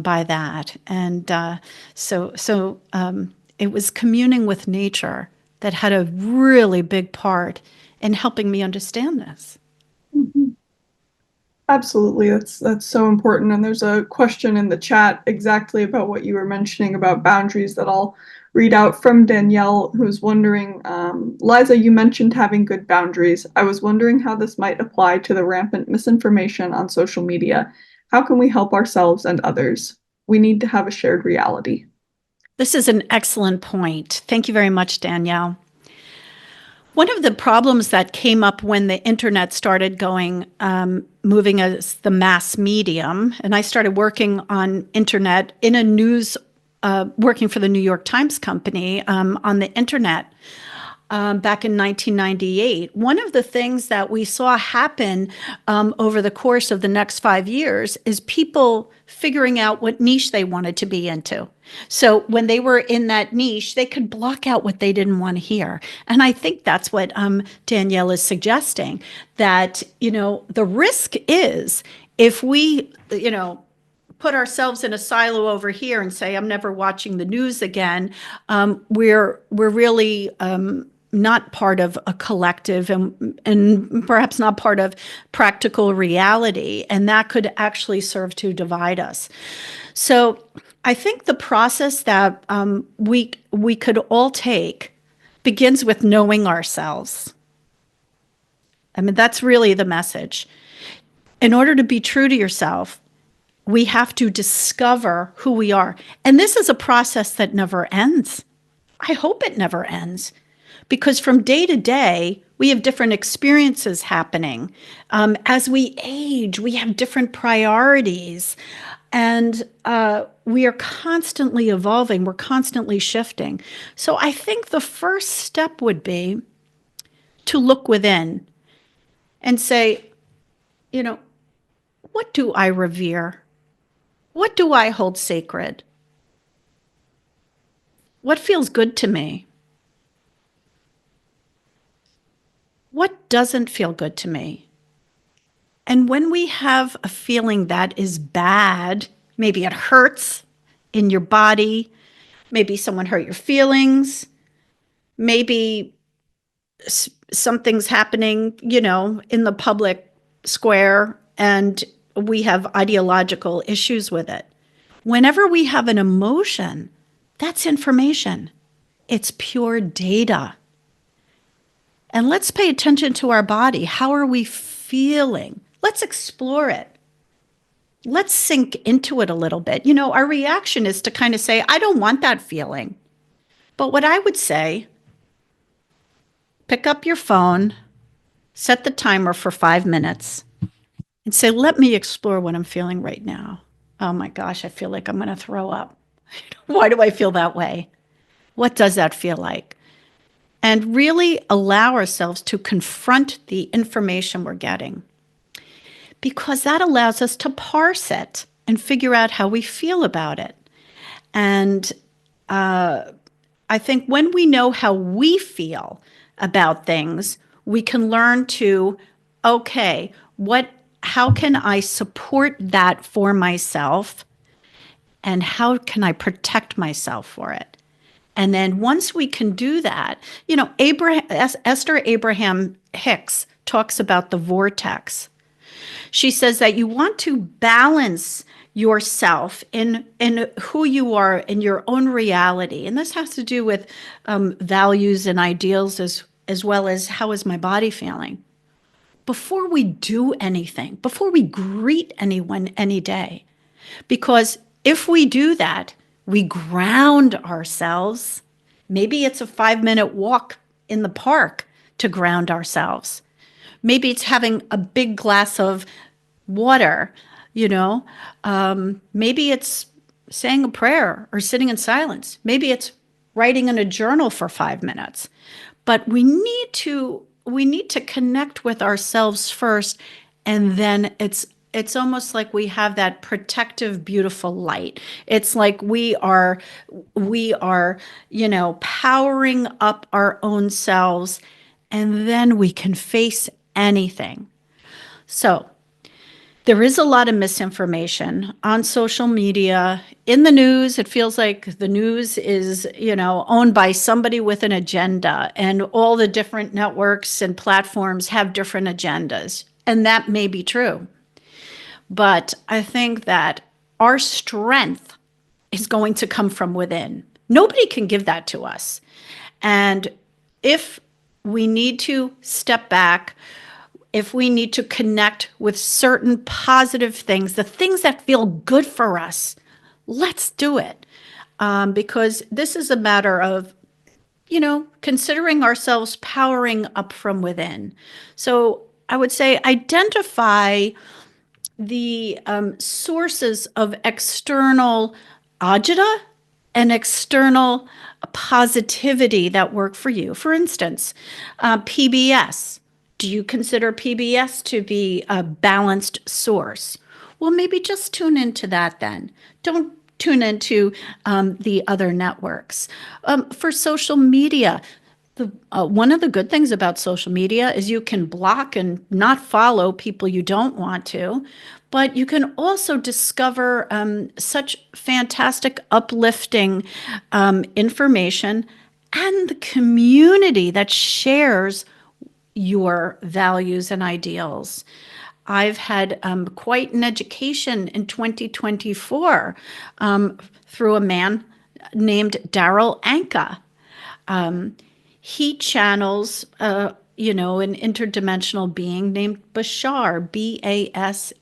Speaker 2: by that. And it was communing with nature that had a really big part in helping me understand this.
Speaker 1: Mhm. Absolutely, that's so important. And there's a question in the chat exactly about what you were mentioning about boundaries that I'll read out from Danielle, who's wondering, Liza, you mentioned having good boundaries. I was wondering how this might apply to the rampant misinformation on social media. How can we help ourselves and others? We need to have a shared reality.
Speaker 2: This is an excellent point. Thank you very much, Danielle. One of the problems that came up when the internet started moving as the mass medium, and I started working on internet in a news, working for the New York Times company on the internet back in 1998. One of the things that we saw happen over the course of the next 5 years is people figuring out what niche they wanted to be into. So when they were in that niche, they could block out what they didn't want to hear. And I think that's what Danielle is suggesting, that, the risk is if we, put ourselves in a silo over here and say, I'm never watching the news again, we're really not part of a collective and perhaps not part of practical reality. And that could actually serve to divide us. So I think the process that we could all take begins with knowing ourselves. I mean, that's really the message. In order to be true to yourself, we have to discover who we are. And this is a process that never ends. I hope it never ends. Because from day to day, we have different experiences happening. As we age, we have different priorities. And we are constantly evolving. We're constantly shifting. So I think the first step would be to look within and say, what do I revere? What do I hold sacred? What feels good to me? What doesn't feel good to me? And when we have a feeling that is bad, maybe it hurts in your body, maybe someone hurt your feelings, maybe something's happening, in the public square, and we have ideological issues with it. Whenever we have an emotion, that's information. It's pure data. And let's pay attention to our body. How are we feeling? Let's explore it. Let's sink into it a little bit. Our reaction is to kind of say, I don't want that feeling. But what I would say, pick up your phone, set the timer for 5 minutes, and say, let me explore what I'm feeling right now. Oh my gosh, I feel like I'm going to throw up. Why do I feel that way? What does that feel like? And really allow ourselves to confront the information we're getting, because that allows us to parse it and figure out how we feel about it. And I think when we know how we feel about things, we can learn to, okay, how can I support that for myself? And how can I protect myself for it? And then once we can do that, Esther Abraham Hicks talks about the vortex. She says that you want to balance yourself in who you are in your own reality. And this has to do with values and ideals as well as how is my body feeling. Before we do anything, before we greet anyone any day. Because if we do that, we ground ourselves. Maybe it's a 5-minute walk in the park to ground ourselves. Maybe it's having a big glass of water, Maybe it's saying a prayer or sitting in silence. Maybe it's writing in a journal for 5 minutes. But we need to connect with ourselves first, and then it's almost like we have that protective, beautiful light. It's like we are, powering up our own selves, and then we can face anything. So there is a lot of misinformation on social media, in the news. It feels like the news is, owned by somebody with an agenda, and all the different networks and platforms have different agendas. And that may be true. But I think that our strength is going to come from within. Nobody can give that to us. And if we need to step back, if we need to connect with certain positive things, the things that feel good for us, let's do it. Because this is a matter of, considering ourselves powering up from within. So I would say identify the sources of external agita and external positivity that work for you. For instance, PBS. Do you consider PBS to be a balanced source? Well, maybe just tune into that then. Don't tune into the other networks. For social media, one of the good things about social media is you can block and not follow people you don't want to, but you can also discover such fantastic, uplifting information, and the community that shares your values and ideals. I've had quite an education in 2024 through a man named Daryl Anka. He channels, an interdimensional being named Bashar,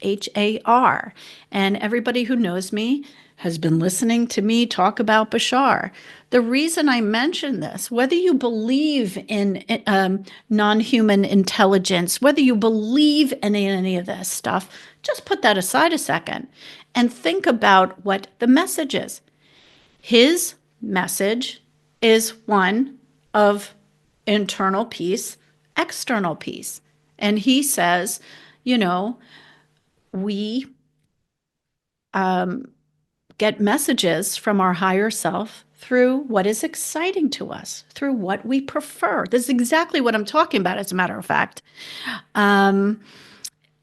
Speaker 2: Bashar. And everybody who knows me has been listening to me talk about Bashar. The reason I mention this, whether you believe in non-human intelligence, whether you believe in any of this stuff, just put that aside a second and think about what the message is. His message is one of internal peace, external peace. And he says, we get messages from our higher self through what is exciting to us, through what we prefer. This is exactly what I'm talking about, as a matter of fact. And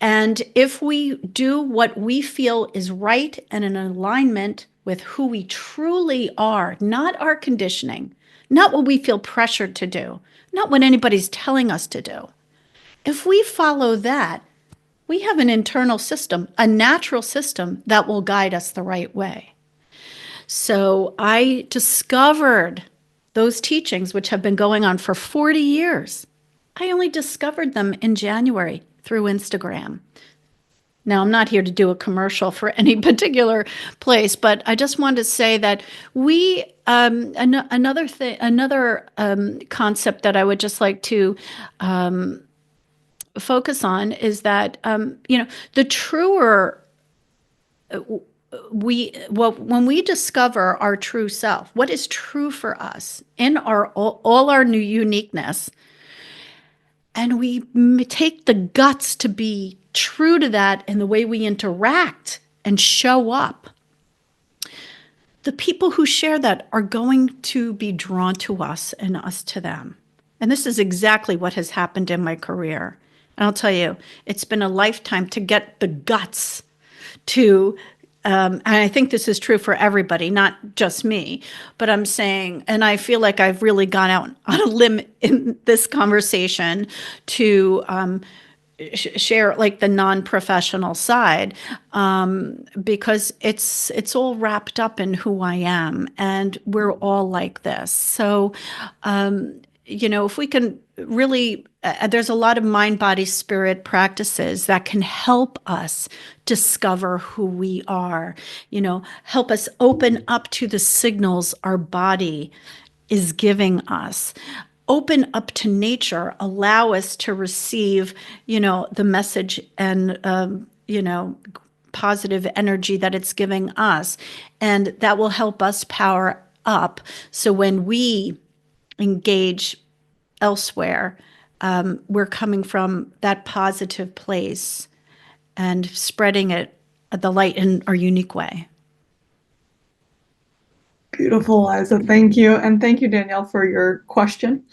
Speaker 2: if we do what we feel is right and in alignment with who we truly are, not our conditioning, not what we feel pressured to do, not what anybody's telling us to do. If we follow that, we have an internal system, a natural system that will guide us the right way. So I discovered those teachings, which have been going on for 40 years. I only discovered them in January through Instagram. Now, I'm not here to do a commercial for any particular place, but I just wanted to say that another concept that I would just like to focus on is that, the truer when we discover our true self, what is true for us in all our new uniqueness, and we take the guts to be true to that in the way we interact and show up, the people who share that are going to be drawn to us and us to them. And this is exactly what has happened in my career. And I'll tell you, it's been a lifetime to get the guts to, and I think this is true for everybody, not just me, but I'm saying, and I feel like I've really gone out on a limb in this conversation to share like the non-professional side, because it's all wrapped up in who I am, and we're all like this. So if we can really, there's a lot of mind, body, spirit practices that can help us discover who we are, help us open up to the signals our body is giving us. Open up to nature, allow us to receive, the message and, positive energy that it's giving us. And that will help us power up. So when we engage elsewhere, we're coming from that positive place and spreading the light in our unique way.
Speaker 1: Beautiful, Liza. Thank you. And thank you, Danielle, for your question.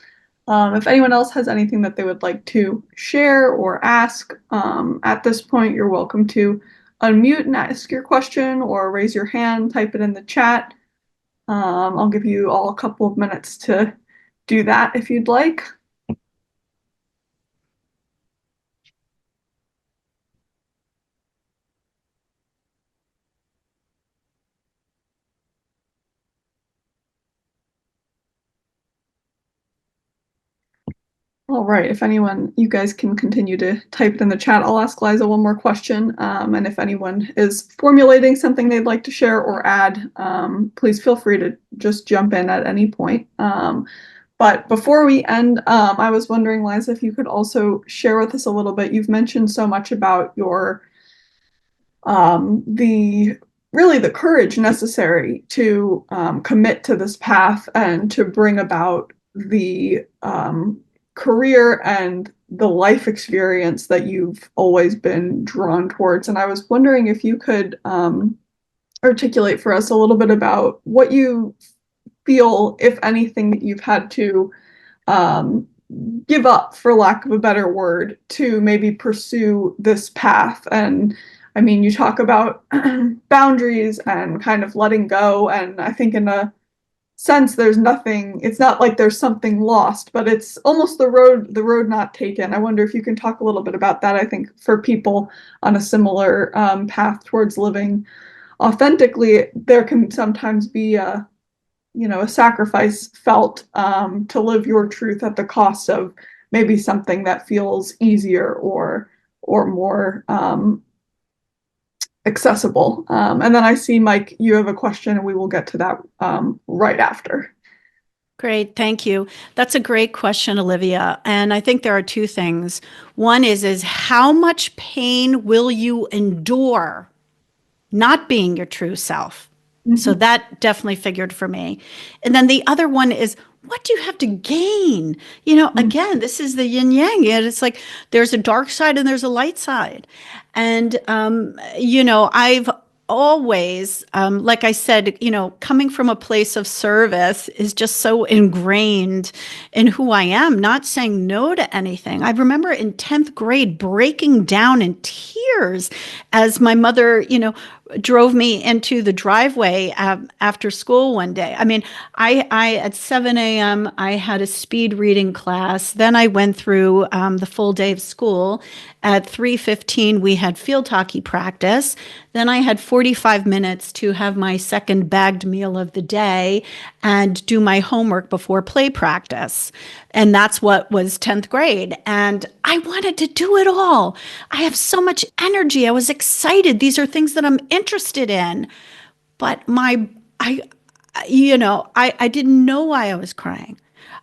Speaker 1: If anyone else has anything that they would like to share or ask, at this point, you're welcome to unmute and ask your question, or raise your hand, type it in the chat. I'll give you all a couple of minutes to do that if you'd like. All right, if anyone, you guys can continue to type it in the chat. I'll ask Liza one more question. And if anyone is formulating something they'd like to share or add, please feel free to just jump in at any point. But before we end, I was wondering, Liza, if you could also share with us a little bit. You've mentioned so much about your the courage necessary to commit to this path and to bring about the career and the life experience that you've always been drawn towards. And I was wondering if you could articulate for us a little bit about what you feel, if anything, that you've had to give up, for lack of a better word, to maybe pursue this path. And I mean, you talk about boundaries and kind of letting go. And I think in a sense, there's nothing, it's not like there's something lost, but it's almost the road not taken. I wonder if you can talk a little bit about that. I think for people on a similar path towards living authentically, there can sometimes be a sacrifice felt to live your truth at the cost of maybe something that feels easier or more accessible. And then I see, Mike, you have a question, and we will get to that right after.
Speaker 2: Great, thank you. That's a great question, Olivia. And I think there are two things. One is how much pain will you endure not being your true self? Mm-hmm. So that definitely figured for me. And then the other one is, what do you have to gain? Again, this is the yin yang. And it's like there's a dark side and there's a light side. And, I've always, like I said, coming from a place of service is just so ingrained in who I am, not saying no to anything. I remember in 10th grade breaking down in tears as my mother, drove me into the driveway after school one day. I mean, I at 7 a.m., I had a speed reading class. Then I went through the full day of school. At 3:15, we had field hockey practice. Then I had 45 minutes to have my second bagged meal of the day and do my homework before play practice. And that's what was 10th grade. And I wanted to do it all. I have so much energy. I was excited. These are things that I'm interested in. But I didn't know why I was crying.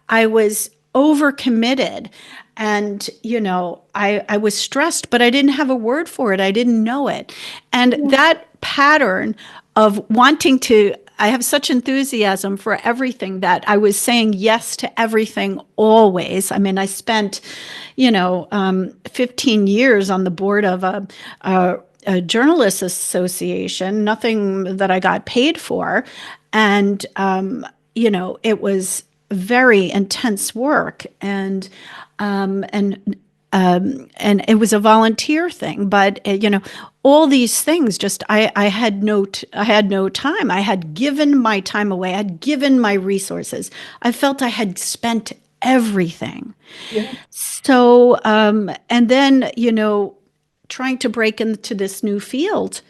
Speaker 2: I was overcommitted. And, I was stressed, but I didn't have a word for it. I didn't know it. And that pattern of wanting to, I have such enthusiasm for everything that I was saying yes to everything always. I mean, I spent, 15 years on the board of a journalists association, nothing that I got paid for. And, it was very intense work, and it was a volunteer thing, but all these things, just I had I had no time. I had given my time away. I had given my resources. I felt I had spent everything.
Speaker 1: Yeah.
Speaker 2: So, and then, trying to break into this new field.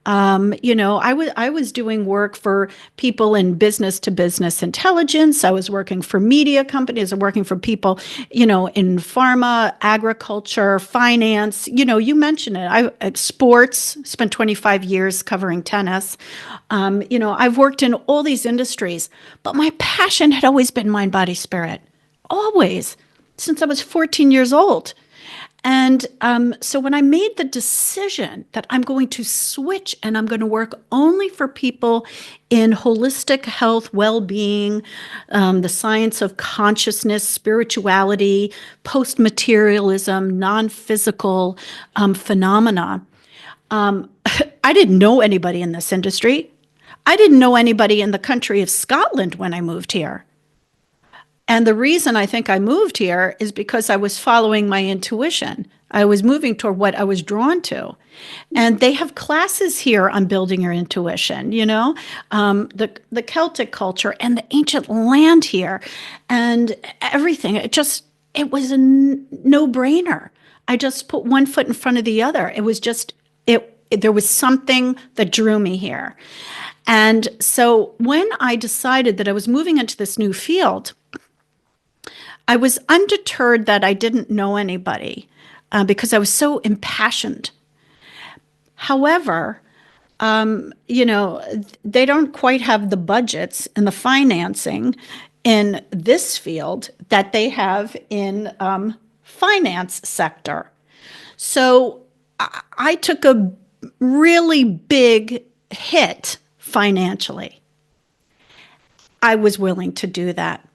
Speaker 2: I was doing work for people in business to business intelligence. I was working for media companies. I was working for people, in pharma, agriculture, finance. You mentioned it. I at sports, spent 25 years covering tennis. I've worked in all these industries, but my passion had always been mind, body, spirit. Always, since I was 14 years old. And so when I made the decision that I'm going to switch and I'm going to work only for people in holistic health, well-being, the science of consciousness, spirituality, post-materialism, non-physical phenomena, I didn't know anybody in this industry. I didn't know anybody in the country of Scotland when I moved here. And the reason I think I moved here is because I was following my intuition. I was moving toward what I was drawn to. And they have classes here on building your intuition, the Celtic culture and the ancient land here and everything. It was a no brainer. I just put one foot in front of the other. It was just, there was something that drew me here. And so when I decided that I was moving into this new field, I was undeterred that I didn't know anybody because I was so impassioned. However, they don't quite have the budgets and the financing in this field that they have in finance sector. So I took a really big hit financially. I was willing to do that.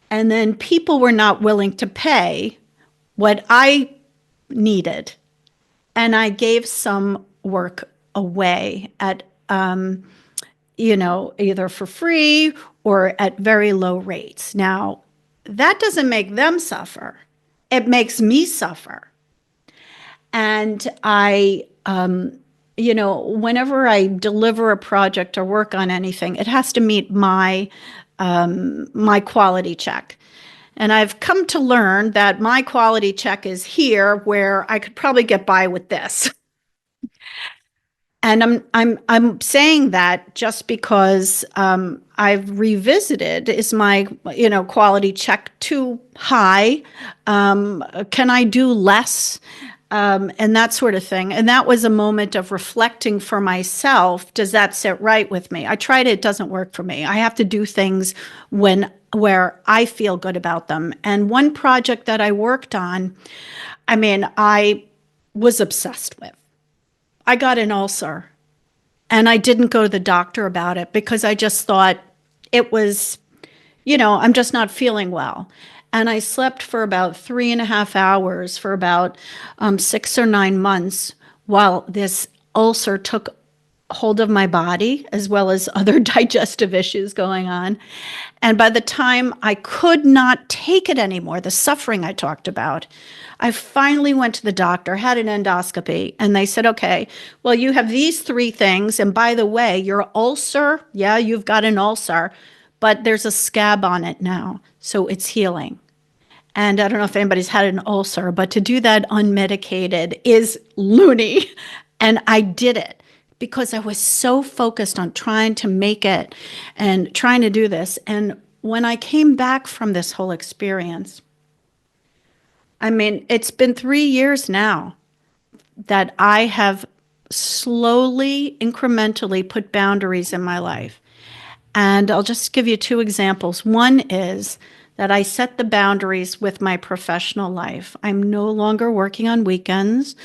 Speaker 2: And then people were not willing to pay what I needed. And I gave some work away at, either for free or at very low rates. Now, that doesn't make them suffer. It makes me suffer. And whenever I deliver a project or work on anything, it has to meet my quality check. And I've come to learn that my quality check is here, where I could probably get by with this. And I'm saying that just because I've revisited, is my quality check too high? Can I do less? And that sort of thing. And that was a moment of reflecting for myself. Does that sit right with me? I tried it. It doesn't work for me. I have to do things where I feel good about them. And one project that I worked on, I was obsessed with. I got an ulcer, and I didn't go to the doctor about it because I just thought it was, I'm just not feeling well. And I slept for about 3.5 hours for about 6 or 9 months while this ulcer took hold of my body, as well as other digestive issues going on. And by the time I could not take it anymore, the suffering I talked about, I finally went to the doctor, had an endoscopy, and they said, okay, well, you have these 3 things. And by the way, your ulcer, yeah, you've got an ulcer, but there's a scab on it now, so it's healing. And I don't know if anybody's had an ulcer, but to do that unmedicated is loony. And I did it because I was so focused on trying to make it and trying to do this. And when I came back from this whole experience, it's been 3 years now that I have slowly, incrementally put boundaries in my life. And I'll just give you 2 examples. One is that I set the boundaries with my professional life. I'm no longer working on weekends.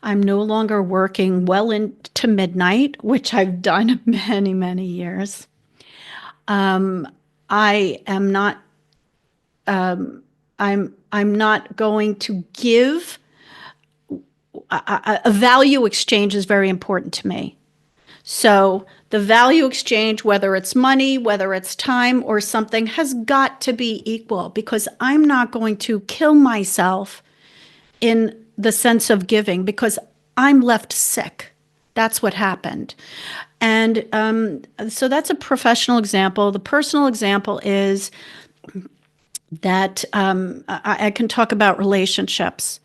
Speaker 2: I'm no longer working well into midnight, which I've done many, many years. I am not. I'm not going to give. A value exchange is very important to me. So The value exchange, whether it's money, whether it's time or something, has got to be equal, because I'm not going to kill myself in the sense of giving because I'm left sick. That's what happened. And so that's a professional example. The personal example is that I can talk about relationships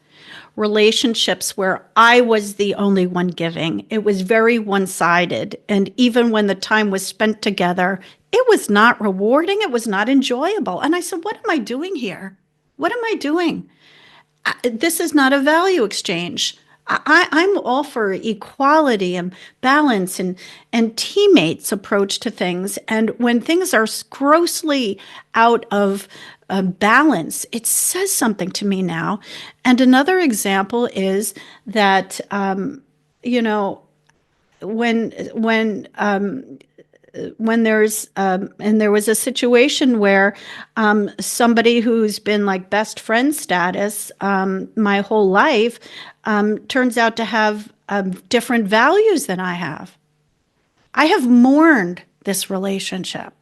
Speaker 2: where I was the only one giving. It was very one-sided. And even when the time was spent together, it was not rewarding. It was not enjoyable. And I said, what am I doing here? What am I doing? This is not a value exchange. I'm all for equality and balance and teammates approach to things. And when things are grossly out of balance, it says something to me now. And another example is that, when there's and there was a situation where somebody who's been like best friend status my whole life turns out to have different values than I have. I have mourned this relationship.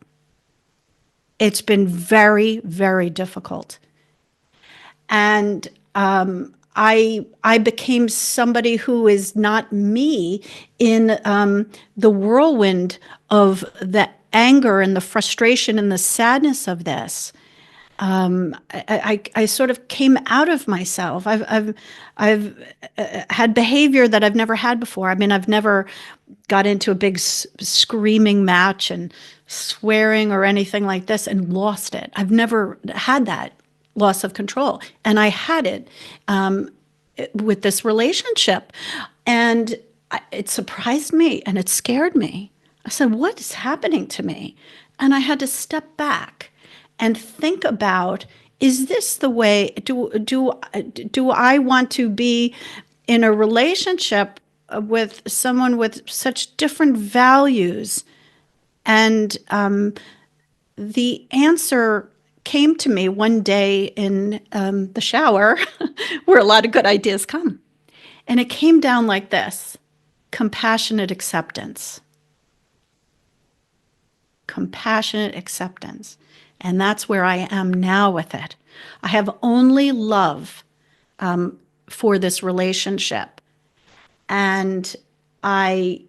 Speaker 2: It's been very, very difficult. And I became somebody who is not me in the whirlwind of the anger and the frustration and the sadness of this. I sort of came out of myself. I've had behavior that I've never had before. I mean, I've never got into a big screaming match and swearing or anything like this and lost it. I've never had that loss of control. And I had it with this relationship. And it surprised me and it scared me. I said, what is happening to me? And I had to step back and think about, is this the way, do I want to be in a relationship with someone with such different values? And the answer came to me one day in the shower where a lot of good ideas come. And it came down like this: compassionate acceptance. Compassionate acceptance. And that's where I am now with it. I have only love for this relationship. And I've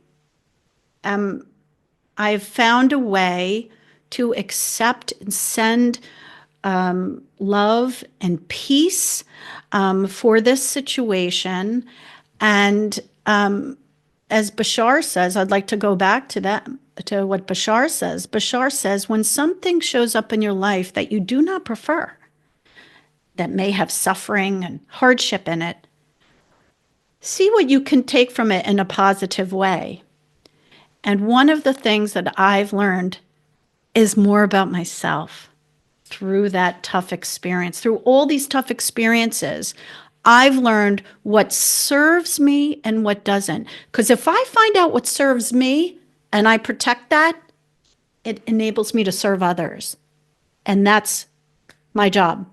Speaker 2: found a way to accept and send love and peace for this situation. And as Bashar says, I'd like to go back to that, to what Bashar says. Bashar says, when something shows up in your life that you do not prefer, that may have suffering and hardship in it, see what you can take from it in a positive way. And one of the things that I've learned is more about myself through that tough experience. Through all these tough experiences, I've learned what serves me and what doesn't. Because if I find out what serves me and I protect that, it enables me to serve others. And that's my job.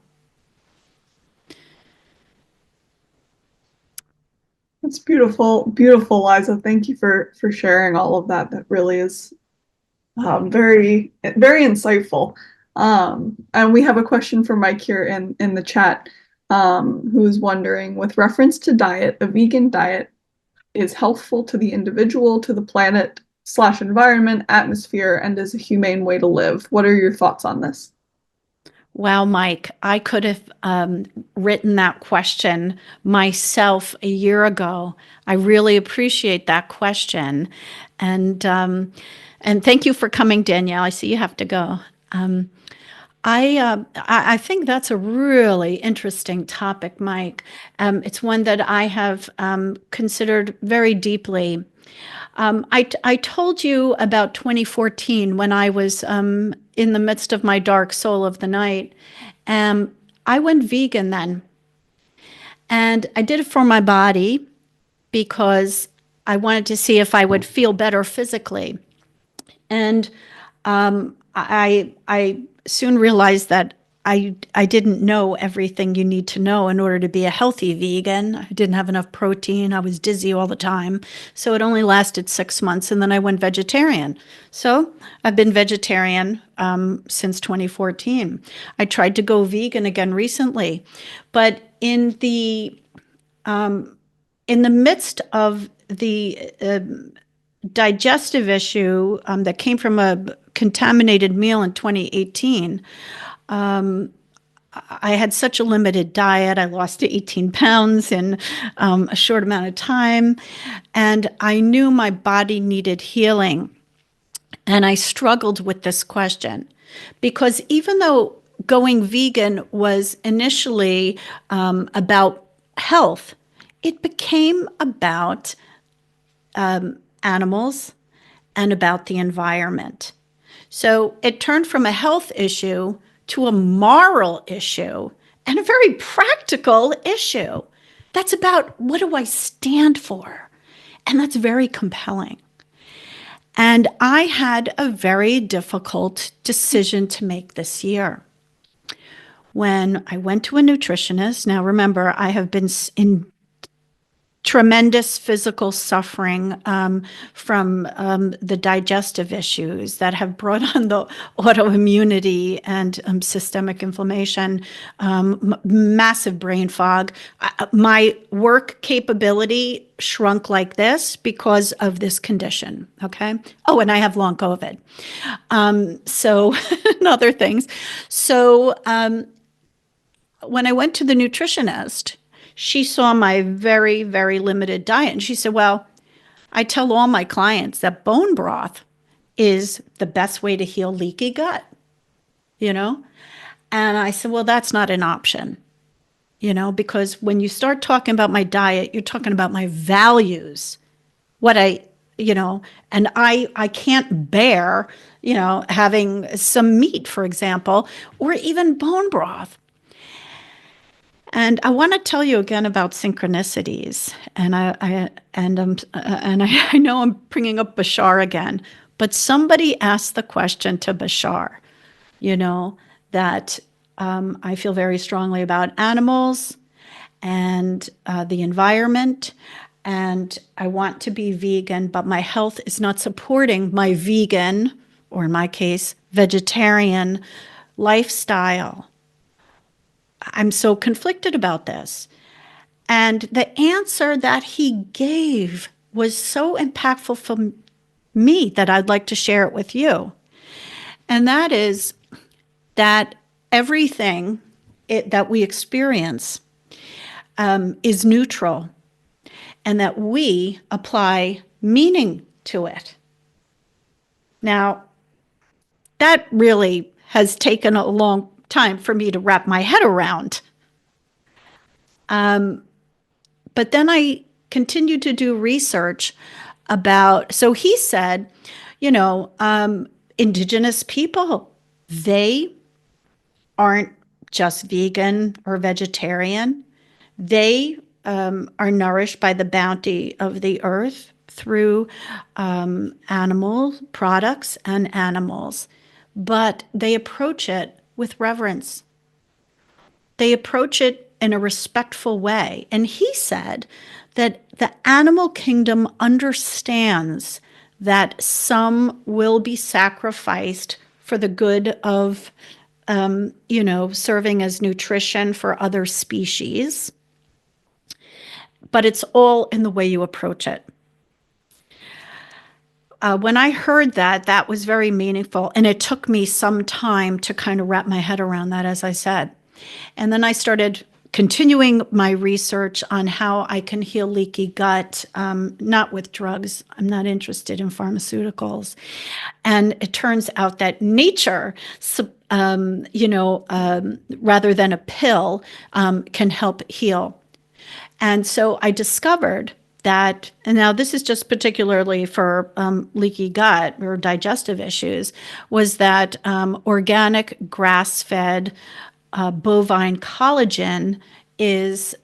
Speaker 1: That's beautiful, beautiful, Liza. Thank you for sharing all of that. That really is very, very insightful. And we have a question for Mike here in the chat, who's wondering, with reference to diet, a vegan diet is healthful to the individual, to the planet / environment, atmosphere, and is a humane way to live. What are your thoughts on this?
Speaker 2: Wow, Mike, I could have written that question myself a year ago. I really appreciate that question. And thank you for coming, Danielle. I see you have to go. I think that's a really interesting topic, Mike. It's one that I have considered very deeply. I told you about 2014 when I was in the midst of my dark soul of the night. I went vegan then. And I did it for my body because I wanted to see if I would feel better physically. And I soon realized that I didn't know everything you need to know in order to be a healthy vegan. I didn't have enough protein. I was dizzy all the time. So it only lasted 6 months, and then I went vegetarian. So I've been vegetarian since 2014. I tried to go vegan again recently, but in the midst of the digestive issue that came from a contaminated meal in 2018, I had such a limited diet. I lost 18 pounds in a short amount of time. And I knew my body needed healing. And I struggled with this question because even though going vegan was initially about health, it became about animals and about the environment. So it turned from a health issue to a moral issue and a very practical issue. That's about what do I stand for? And that's very compelling. And I had a very difficult decision to make this year. When I went to a nutritionist, now remember, I have been in tremendous physical suffering from the digestive issues that have brought on the autoimmunity and systemic inflammation, massive brain fog. My work capability shrunk like this because of this condition. Okay. Oh, and I have long COVID. So, and other things. So, when I went to the nutritionist, she saw my very, very limited diet. And she said, well, I tell all my clients that bone broth is the best way to heal leaky gut, you know? And I said, well, that's not an option, because when you start talking about my diet, you're talking about my values, what and I can't bear, having some meat, for example, or even bone broth. And I want to tell you again about synchronicities, and I know I'm bringing up Bashar again, but somebody asked the question to Bashar, that I feel very strongly about animals and the environment, and I want to be vegan, but my health is not supporting my vegan, or in my case, vegetarian lifestyle. I'm so conflicted about this. And the answer that he gave was so impactful for me that I'd like to share it with you. And that is that everything that we experience is neutral, and that we apply meaning to it. Now, that really has taken a long time for me to wrap my head around. But then I continued to do research about, so he said, indigenous people, they aren't just vegan or vegetarian. They are nourished by the bounty of the earth through animal products and animals, but they approach it with reverence. They approach it in a respectful way. And he said that the animal kingdom understands that some will be sacrificed for the good of, serving as nutrition for other species. But it's all in the way you approach it. When I heard that, that was very meaningful. And it took me some time to kind of wrap my head around that, as I said. And then I started continuing my research on how I can heal leaky gut, not with drugs. I'm not interested in pharmaceuticals. And it turns out that nature, rather than a pill, can help heal. And so I discovered that, and now this is just particularly for leaky gut or digestive issues, was that organic grass-fed bovine collagen is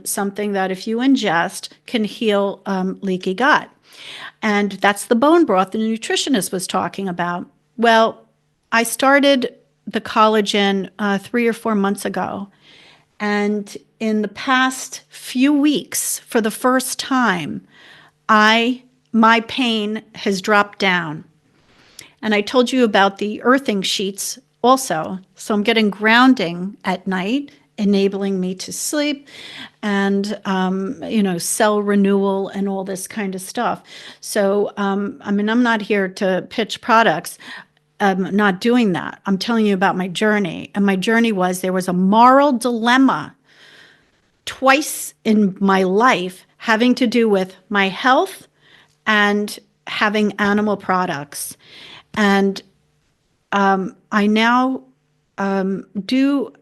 Speaker 2: something that if you ingest can heal leaky gut. And that's the bone broth the nutritionist was talking about. Well, I started the collagen 3 or 4 months ago. And in the past few weeks, for the first time, my pain has dropped down. And I told you about the earthing sheets also. So I'm getting grounding at night, enabling me to sleep and, cell renewal and all this kind of stuff. So, I'm not here to pitch products. I'm not doing that. I'm telling you about my journey. And my journey was there was a moral dilemma twice in my life having to do with my health and having animal products. And I now do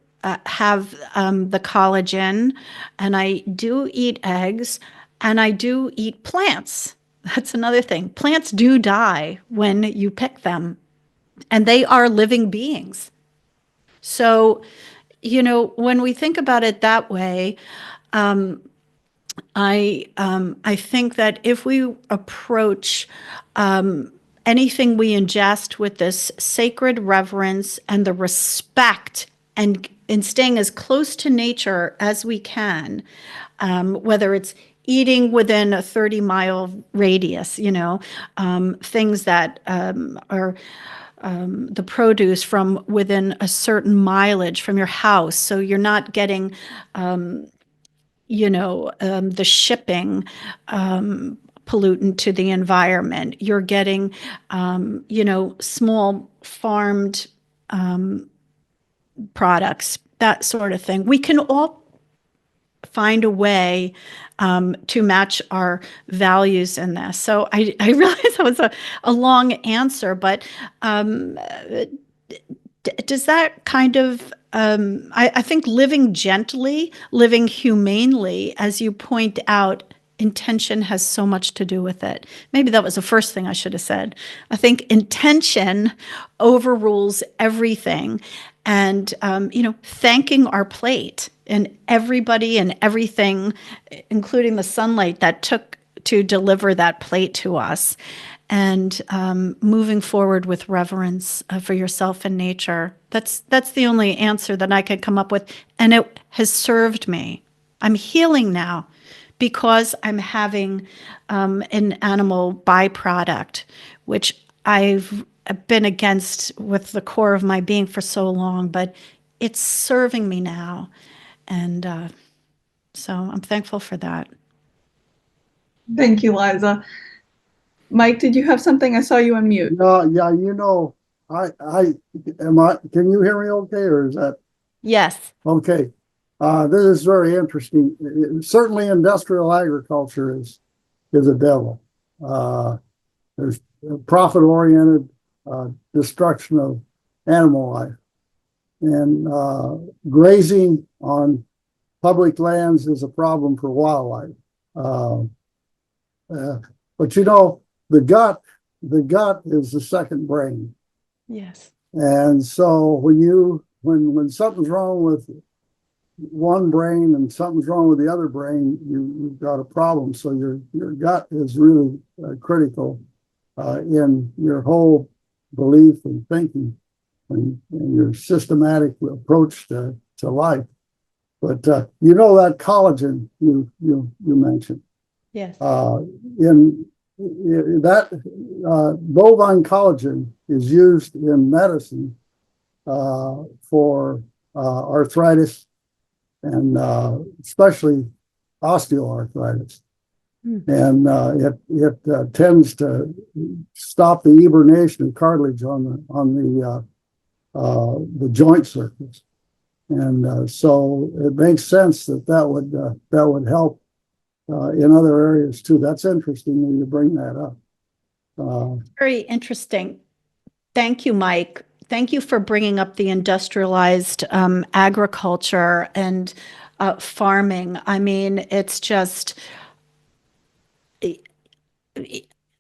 Speaker 2: have the collagen, and I do eat eggs, and I do eat plants. That's another thing. Plants do die when you pick them, and they are living beings. So, when we think about it that way, I think that if we approach anything we ingest with this sacred reverence and the respect and staying as close to nature as we can, whether it's eating within a 30-mile radius, things that are the produce from within a certain mileage from your house. So you're not getting the shipping pollutant to the environment. You're getting, small farmed products, that sort of thing. We can all find a way to match our values in this. So I realize that was a long answer, but does that kind of I think living gently, living humanely, as you point out, intention has so much to do with it. Maybe that was the first thing I should have said. I think intention overrules everything. And, thanking our plate and everybody and everything, including the sunlight that took to deliver that plate to us, and moving forward with reverence for yourself and nature. That's the only answer that I could come up with, and it has served me. I'm healing now because I'm having an animal byproduct, which I've been against with the core of my being for so long, but it's serving me now, and so I'm thankful for that.
Speaker 1: Thank you, Liza. Mike, did you have something? I saw you on mute.
Speaker 3: Yeah, can you hear me okay, or is that?
Speaker 2: Yes.
Speaker 3: Okay. This is very interesting. Certainly industrial agriculture is a devil. There's profit-oriented destruction of animal life. And grazing on public lands is a problem for wildlife. But the gut is the second brain.
Speaker 2: Yes.
Speaker 3: And so when something's wrong with one brain and something's wrong with the other brain, you've got a problem. So your gut is really critical in your whole belief and thinking and your systematic approach to life. But that collagen you mentioned.
Speaker 2: Yes.
Speaker 3: In that bovine collagen is used in medicine for arthritis and especially osteoarthritis. And it tends to stop the hibernation of cartilage on the joint surface, and so it makes sense that would help in other areas too. That's interesting when you bring that up.
Speaker 2: Very interesting. Thank you, Mike. Thank you for bringing up the industrialized agriculture and farming. I mean, it's just, I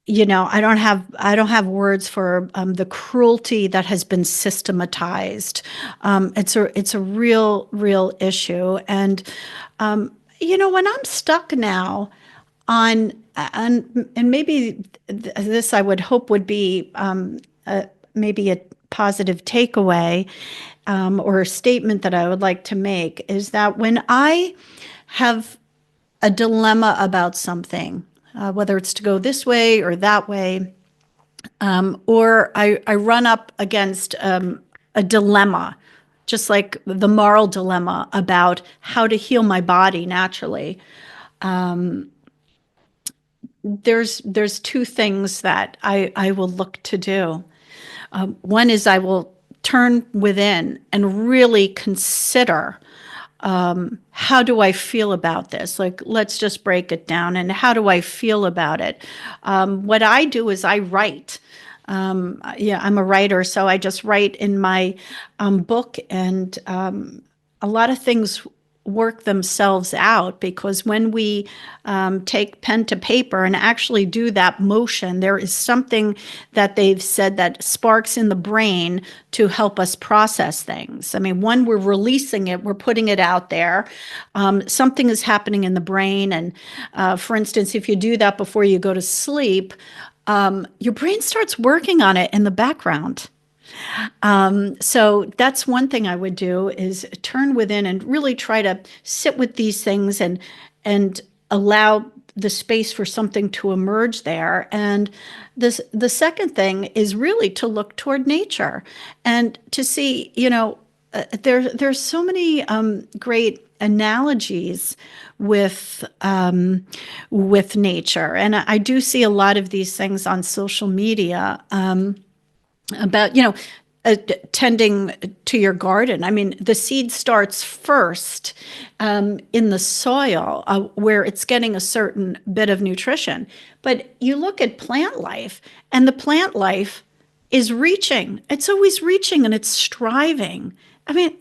Speaker 2: don't have words for the cruelty that has been systematized. It's a real issue, and when I'm stuck now on and maybe this I would hope would be maybe positive takeaway or a statement that I would like to make is that when I have a dilemma about something, whether it's to go this way or that way, or I run up against a dilemma, just like the moral dilemma about how to heal my body naturally. There's two things that I will look to do. One is I will turn within and really consider how do I feel about this? Like, let's just break it down. And how do I feel about it? What I do is I write. Yeah, I'm a writer, so I just write in my book, and a lot of things work themselves out because when we take pen to paper and actually do that motion, there is something that they've said that sparks in the brain to help us process things. I mean, when we're releasing it, we're putting it out there. Something is happening in the brain. And for instance, if you do that before you go to sleep, your brain starts working on it in the background. So that's one thing I would do is turn within and really try to sit with these things and allow the space for something to emerge there. And the second thing is really to look toward nature and to see, there's so many great analogies with nature, and I do see a lot of these things on social media. About tending to your garden. I mean, the seed starts first in the soil where it's getting a certain bit of nutrition. But you look at plant life, and the plant life is reaching. It's always reaching and it's striving. I mean,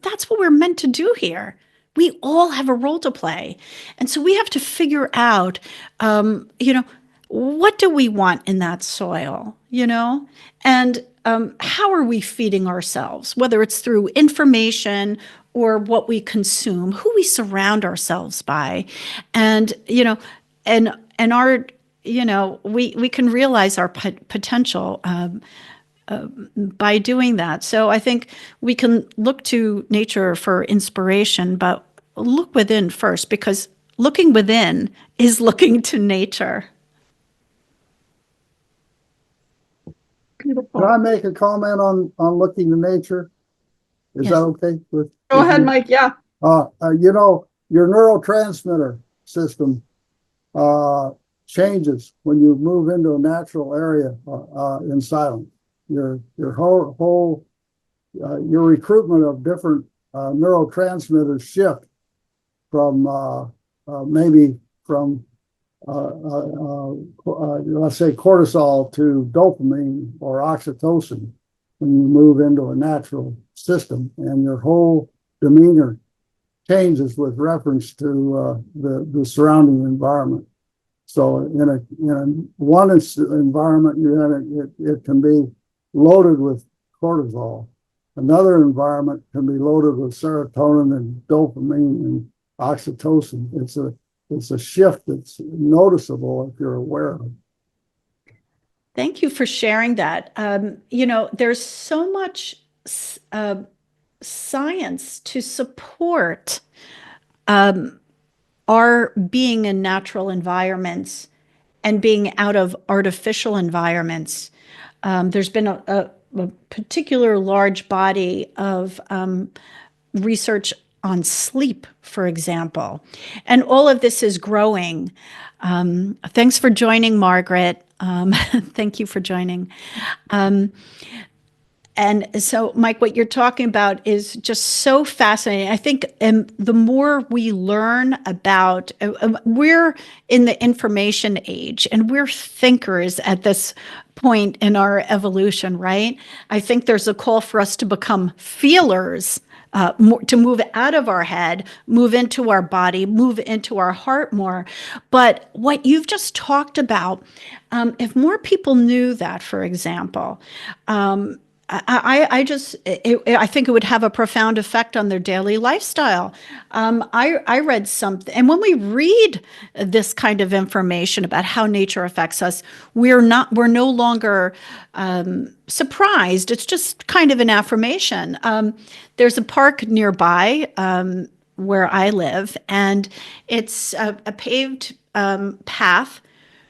Speaker 2: that's what we're meant to do here. We all have a role to play. And so we have to figure out, what do we want in that soil, and how are we feeding ourselves, whether it's through information or what we consume, who we surround ourselves by, and our we can realize our potential by doing that. So I think we can look to nature for inspiration, but look within first, because looking within is looking to nature.
Speaker 1: Beautiful.
Speaker 3: Can I make a comment on looking to nature? Is
Speaker 2: Yes.
Speaker 3: that okay?
Speaker 1: Go ahead, Mike. Yeah.
Speaker 3: Your neurotransmitter system changes when you move into a natural area in silence. Your whole your recruitment of different neurotransmitters shift from maybe from let's say cortisol to dopamine or oxytocin when you move into a natural system, and your whole demeanor changes with reference to the surrounding environment. So in one environment, it can be loaded with cortisol. Another environment can be loaded with serotonin and dopamine and oxytocin. It's a shift that's noticeable if you're aware of it.
Speaker 2: Thank you for sharing that. There's so much science to support our being in natural environments and being out of artificial environments. There's been a particular large body of research on sleep, for example. And all of this is growing. Thanks for joining, Margaret. Thank you for joining. And so, Mike, what you're talking about is just so fascinating. I think the more we learn about, we're in the information age, and we're thinkers at this point in our evolution, right? I think there's a call for us to become feelers, to move out of our head, move into our body, move into our heart more. But what you've just talked about, if more people knew that, for example, I think it would have a profound effect on their daily lifestyle. I read something, and when we read this kind of information about how nature affects us, we're no longer surprised. It's just kind of an affirmation. There's a park nearby where I live, and it's a paved path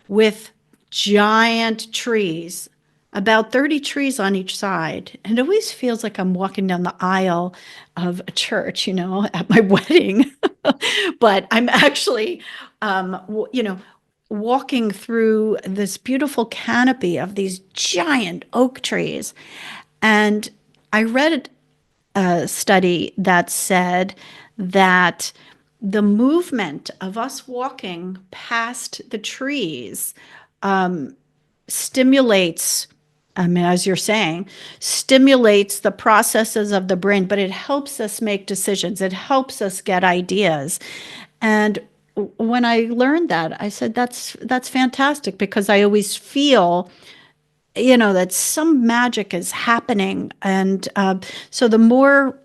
Speaker 2: with giant trees, about 30 trees on each side. And it always feels like I'm walking down the aisle of a church, at my wedding. But I'm actually, walking through this beautiful canopy of these giant oak trees. And I read a study that said that the movement of us walking past the trees stimulates, as you're saying, stimulates the processes of the brain, but it helps us make decisions. It helps us get ideas. And when I learned that, I said, that's fantastic, because I always feel, that some magic is happening. And so the more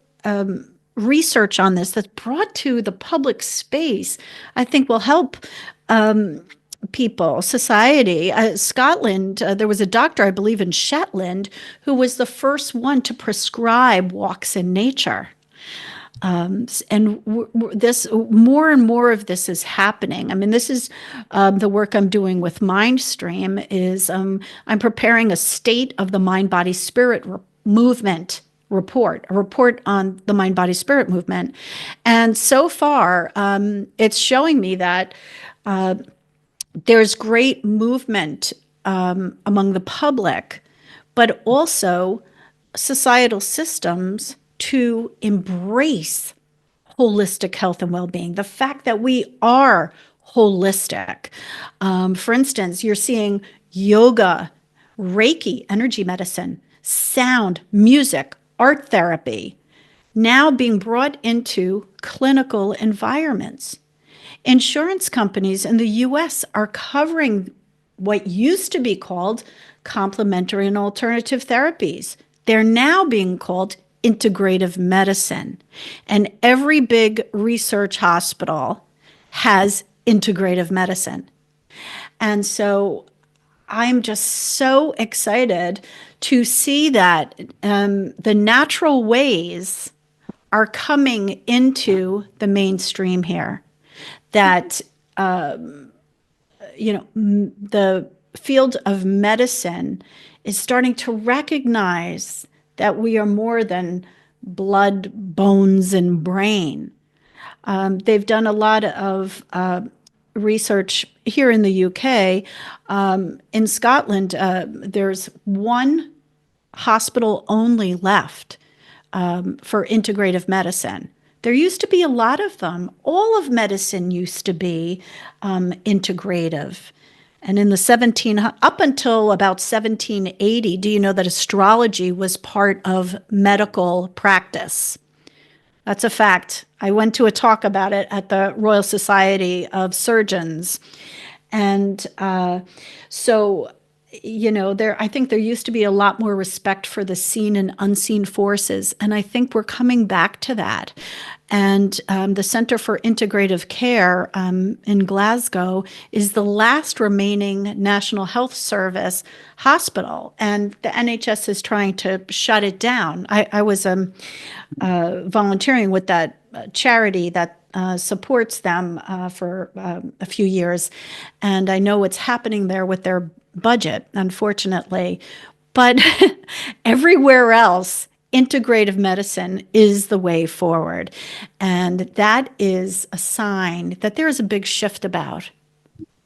Speaker 2: research on this that's brought to the public space, I think will help people, society. Scotland, there was a doctor, I believe in Shetland, who was the first one to prescribe walks in nature. This more and more of this is happening. I mean, this is the work I'm doing with Mindstream. Is I'm preparing a state of the mind, body, spirit movement report, a report on the mind, body, spirit movement, and so far, it's showing me that there's great movement among the public, but also societal systems to embrace holistic health and well-being. The fact that we are holistic. For instance, you're seeing yoga, Reiki, energy medicine, sound, music, art therapy, now being brought into clinical environments. Insurance companies in the US are covering what used to be called complementary and alternative therapies. They're now being called integrative medicine. And every big research hospital has integrative medicine. And so I'm just so excited to see that the natural ways are coming into the mainstream here. That, the field of medicine is starting to recognize that we are more than blood, bones, and brain. They've done a lot of research here in the UK. In Scotland, there's one hospital only left for integrative medicine. There used to be a lot of them. All of medicine used to be integrative. And in the up until about 1780, do you know that astrology was part of medical practice? That's a fact. I went to a talk about it at the Royal Society of Surgeons. And I think there used to be a lot more respect for the seen and unseen forces. And I think we're coming back to that. And the Center for Integrative Care in Glasgow is the last remaining National Health Service hospital. And the NHS is trying to shut it down. I was volunteering with that charity that supports them for a few years. And I know what's happening there with their budget, unfortunately. But everywhere else, integrative medicine is the way forward. And that is a sign that there is a big shift about.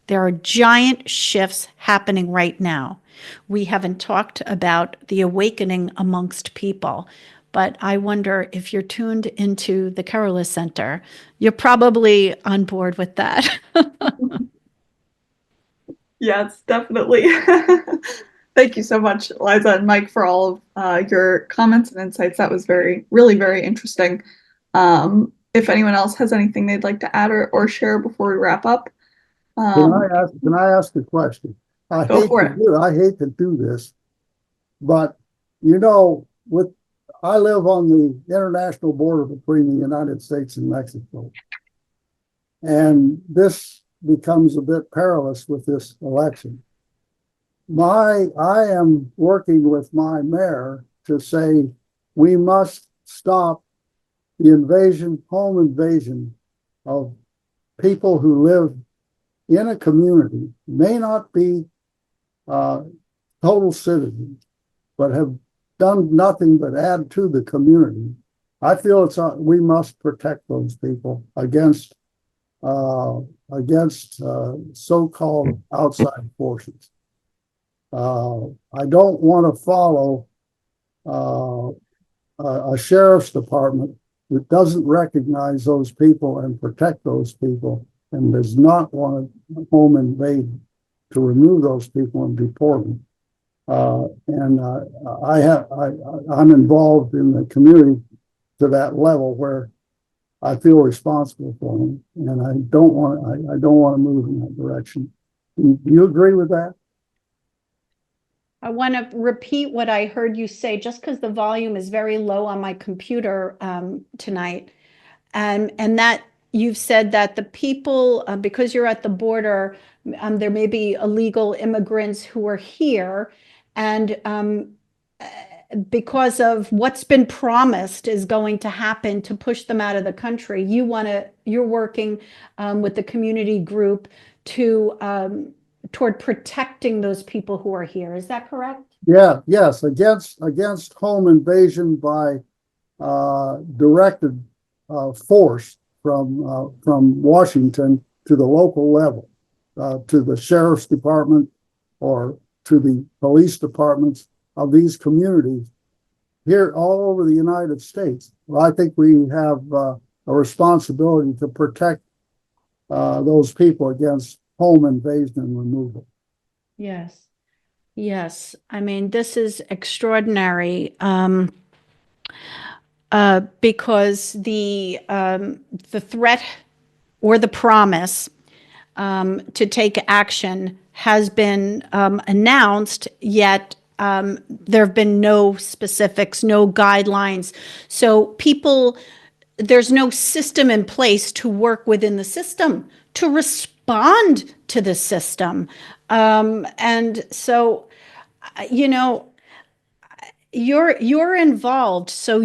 Speaker 2: There are giant shifts happening right now. We haven't talked about the awakening amongst people, but I wonder if you're tuned into the Kerulos Center, you're probably on board with that.
Speaker 1: Yes, definitely. Thank you so much, Liza and Mike, for all of your comments and insights. That was really very interesting. If anyone else has anything they'd like to add or share before we wrap up.
Speaker 3: Can I ask a question? I hate to do this, but You know, I live on the international border between the United States and Mexico, and this becomes a bit perilous with this election. I am working with my mayor to say we must stop the home invasion of people who live in a community, may not be uh, total citizens, but have done nothing but add to the community. I feel we must protect those people against uh, so-called outside forces. I don't want to follow uh, a sheriff's department that doesn't recognize those people and protect those people and does not want to home invade to remove those people and deport them. I'm involved in the community to that level where I feel responsible for them, and I don't want to move in that direction. Do you agree with that?
Speaker 2: I want to repeat what I heard you say, just because the volume is very low on my computer tonight. And that you've said that the people, because you're at the border, there may be illegal immigrants who are here, and because of what's been promised is going to happen to push them out of the country, you're working with the community group to toward protecting those people who are here. Is that correct?
Speaker 3: Yeah, yes, against home invasion by directed force from Washington to the local level, to the sheriff's department or to the police departments of these communities here all over the United States. Well, I think we have a responsibility to protect those people against home invasion and removal.
Speaker 2: Yes. Yes. I mean, this is extraordinary. Because the threat or the promise to take action has been announced, yet there have been no specifics, no guidelines. So there's no system in place to work within the system to respond to the system. And so, you know, you're involved, so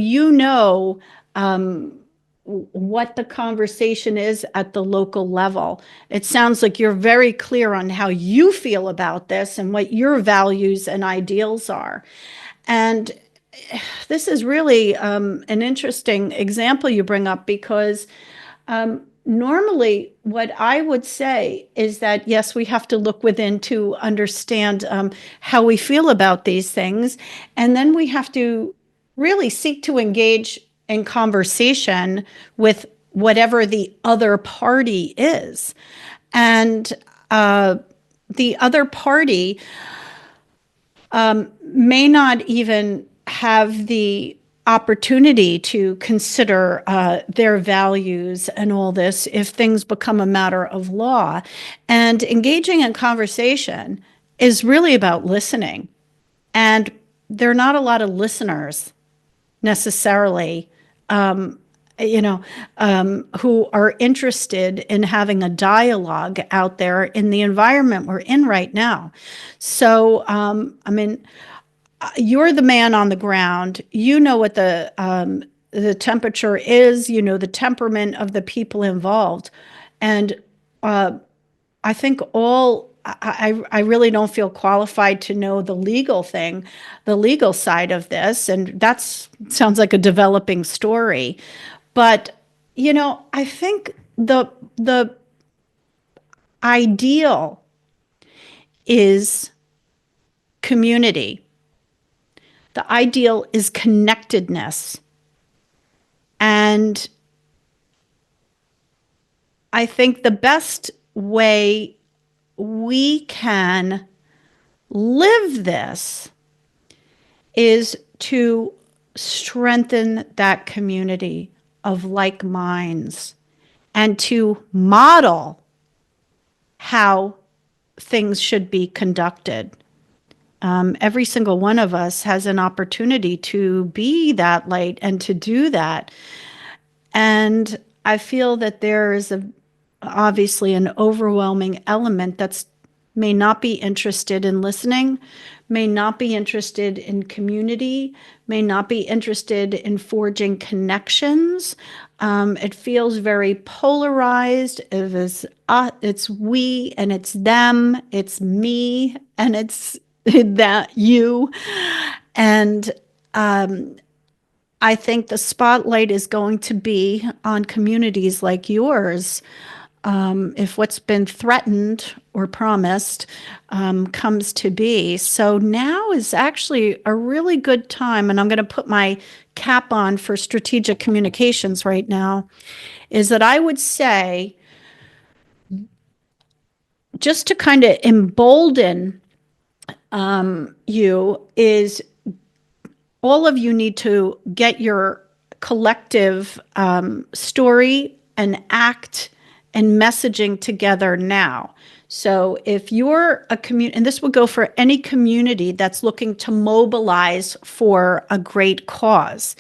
Speaker 2: what the conversation is at the local level. It sounds like you're very clear on how you feel about this and what your values and ideals are. And this is really an interesting example you bring up, because normally what I would say is that, yes, we have to look within to understand how we feel about these things. And then we have to really seek to engage in conversation with whatever the other party is. And the other party may not even have the opportunity to consider their values and all this if things become a matter of law. And engaging in conversation is really about listening. And there are not a lot of listeners necessarily, who are interested in having a dialogue out there in the environment we're in right now. So, you're the man on the ground. You know what the temperature is. You know the temperament of the people involved, and I think I really don't feel qualified to know the legal side of this, and that sounds like a developing story. But I think the ideal is community. The ideal is connectedness. And I think the best way we can live this is to strengthen that community of like minds and to model how things should be conducted. Every single one of us has an opportunity to be that light and to do that. And I feel that there is obviously an overwhelming element that's may not be interested in listening, may not be interested in community, may not be interested in forging connections. It feels very polarized. It's we and it's them, it's me and it's that you. And I think the spotlight is going to be on communities like yours. If what's been threatened or promised comes to be. So now is actually a really good time, and I'm going to put my cap on for strategic communications right now, is that I would say, just to kind of embolden you, is all of you need to get your collective story and act and messaging together now. So if you're a community, and this would go for any community that's looking to mobilize for a great cause,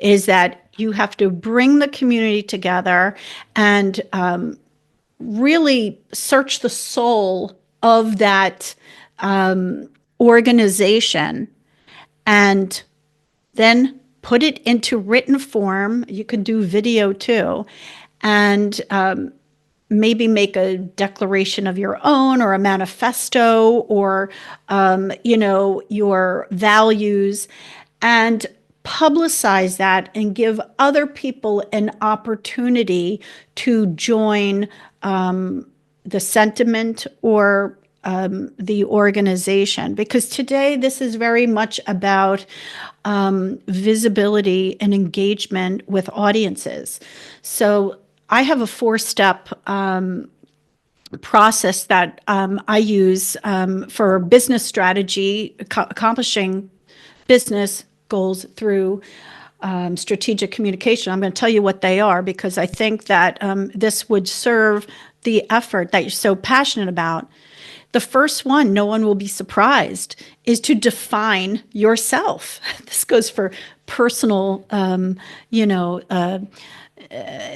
Speaker 2: is that you have to bring the community together and really search the soul of that organization and then put it into written form. You can do video too, and maybe make a declaration of your own or a manifesto or, your values, and publicize that and give other people an opportunity to join the sentiment or the organization. Because today this is very much about visibility and engagement with audiences. So I have a 4-step process that I use for business strategy, accomplishing business goals through strategic communication. I'm going to tell you what they are because I think that this would serve the effort that you're so passionate about. The first one, no one will be surprised, is to define yourself. This goes for personal,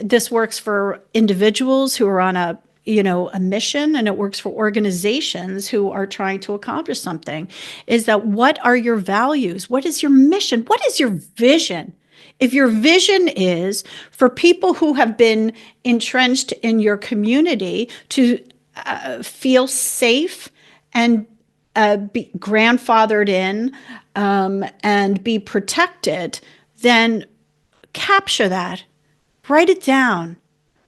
Speaker 2: this works for individuals who are on a mission, and it works for organizations who are trying to accomplish something. Is that what are your values? What is your mission? What is your vision? If your vision is for people who have been entrenched in your community to feel safe and be grandfathered in and be protected, then capture that. Write it down,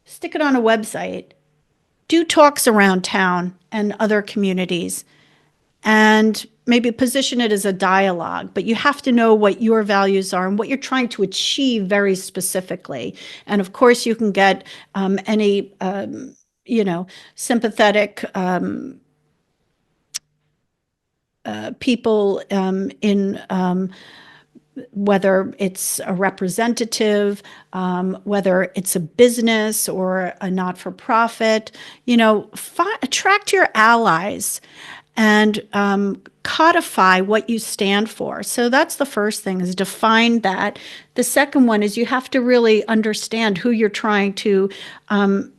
Speaker 2: stick it on a website, do talks around town and other communities, and maybe position it as a dialogue. But you have to know what your values are and what you're trying to achieve very specifically. And of course, you can get any, sympathetic people in whether it's a representative, whether it's a business or a not-for-profit, attract your allies and codify what you stand for. So that's the first thing, is define that. The second one is you have to really understand who you're trying to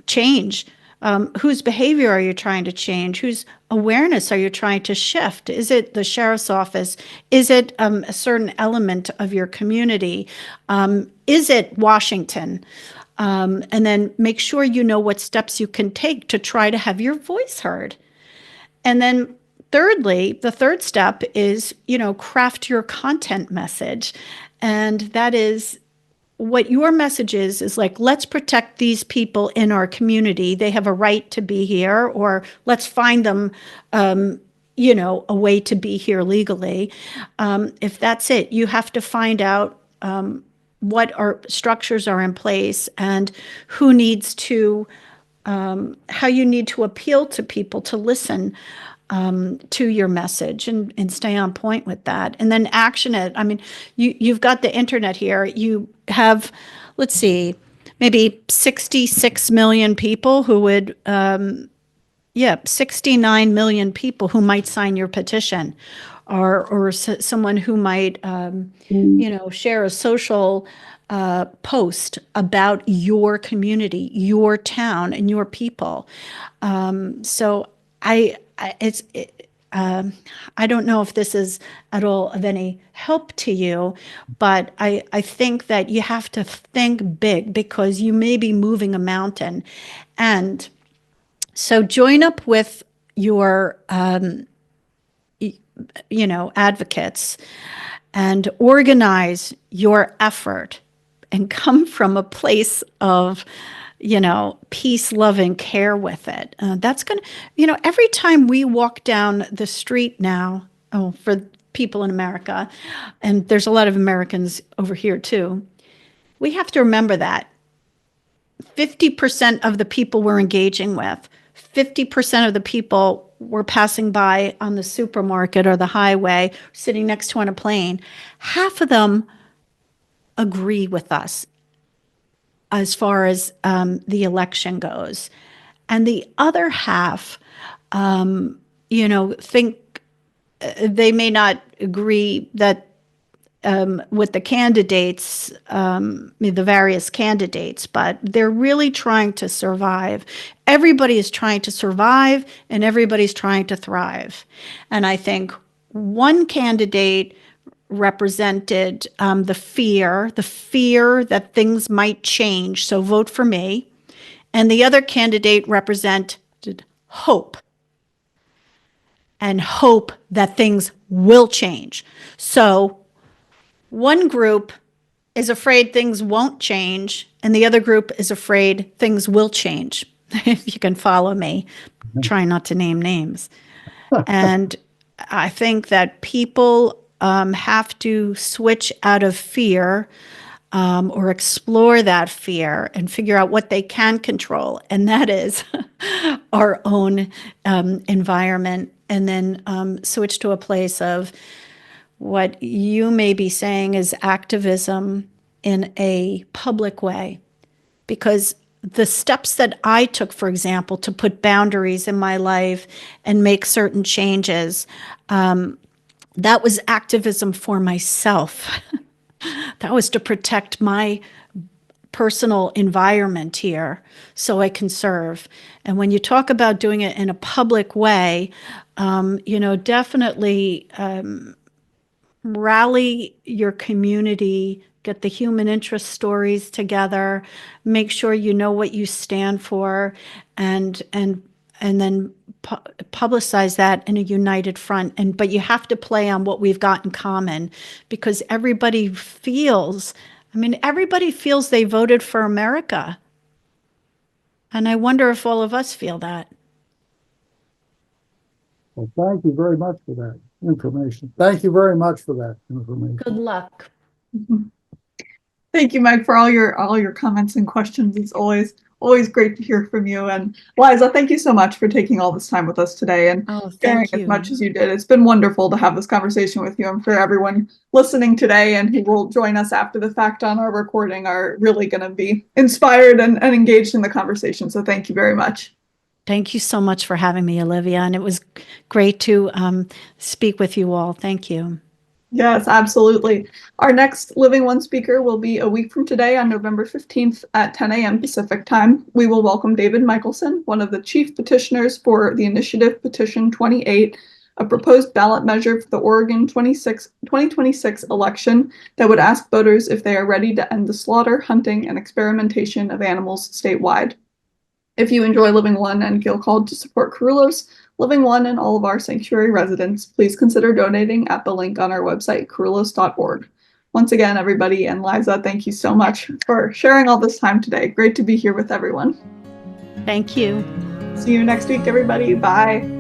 Speaker 2: change. Whose behavior are you trying to change? Whose awareness are you trying to shift? Is it the sheriff's office? Is it a certain element of your community? Is it Washington? And then make sure you know what steps you can take to try to have your voice heard. And then thirdly, the third step is, craft your content message. And that is, what your message is like, let's protect these people in our community. They have a right to be here, or let's find them, a way to be here legally. If that's it, you have to find out what our structures are in place and who needs to, how you need to appeal to people to listen to your message and stay on point with that, and then action it. I mean, you've got the internet here. You have, let's see, maybe 66 million people who would, 69 million people who might sign your petition. or someone who might, share a social post about your community, your town, and your people. So I don't know if this is at all of any help to you, but I think that you have to think big because you may be moving a mountain. And so join up with your, advocates and organize your effort and come from a place of, peace, love, and care with it. That's going to, every time we walk down the street now, for people in America, and there's a lot of Americans over here too, we have to remember that 50% of the people we're engaging with, 50% of the people we're passing by on the supermarket or the highway, sitting next to on a plane, half of them agree with us as far as the election goes. And the other half, think they may not agree that with the candidates, the various candidates, but they're really trying to survive. Everybody is trying to survive and everybody's trying to thrive. And I think one candidate represented the fear that things might change, so vote for me. And the other candidate represented hope, and hope that things will change. So one group is afraid things won't change, and the other group is afraid things will change. If you can follow me, try not to name names. And I think that people have to switch out of fear or explore that fear and figure out what they can control, and that is our own environment, and then switch to a place of what you may be saying is activism in a public way. Because the steps that I took, for example, to put boundaries in my life and make certain changes, that was activism for myself. That was to protect my personal environment here so I can serve. And when you talk about doing it in a public way, definitely rally your community, get the human interest stories together, make sure you know what you stand for, and then publicize that in a united front. But you have to play on what we've got in common, because everybody feels they voted for America. And I wonder if all of us feel that.
Speaker 3: Well, thank you very much for that information. Thank you very much for that information.
Speaker 2: Good luck.
Speaker 1: Thank you, Meg, for all your comments and questions. It's always great to hear from you. And Liza, thank you so much for taking all this time with us today and sharing as much as you did. It's been wonderful to have this conversation with you, and for everyone listening today and who will join us after the fact on our recording are really going to be inspired and engaged in the conversation. So thank you very much.
Speaker 2: Thank you so much for having me, Olivia. And it was great to speak with you all. Thank you.
Speaker 1: Yes, absolutely. Our next Living One speaker will be a week from today on November 15th at 10 a.m. Pacific time. We will welcome David Michelson, one of the chief petitioners for the initiative Petition 28, a proposed ballot measure for the Oregon 2026 election that would ask voters if they are ready to end the slaughter, hunting, and experimentation of animals statewide. If you enjoy Living One and feel called to support Kerulos, Living One, and all of our sanctuary residents, please consider donating at the link on our website, Kerulos.world. Once again, everybody, and Liza, thank you so much for sharing all this time today. Great to be here with everyone.
Speaker 2: Thank you.
Speaker 1: See you next week, everybody. Bye.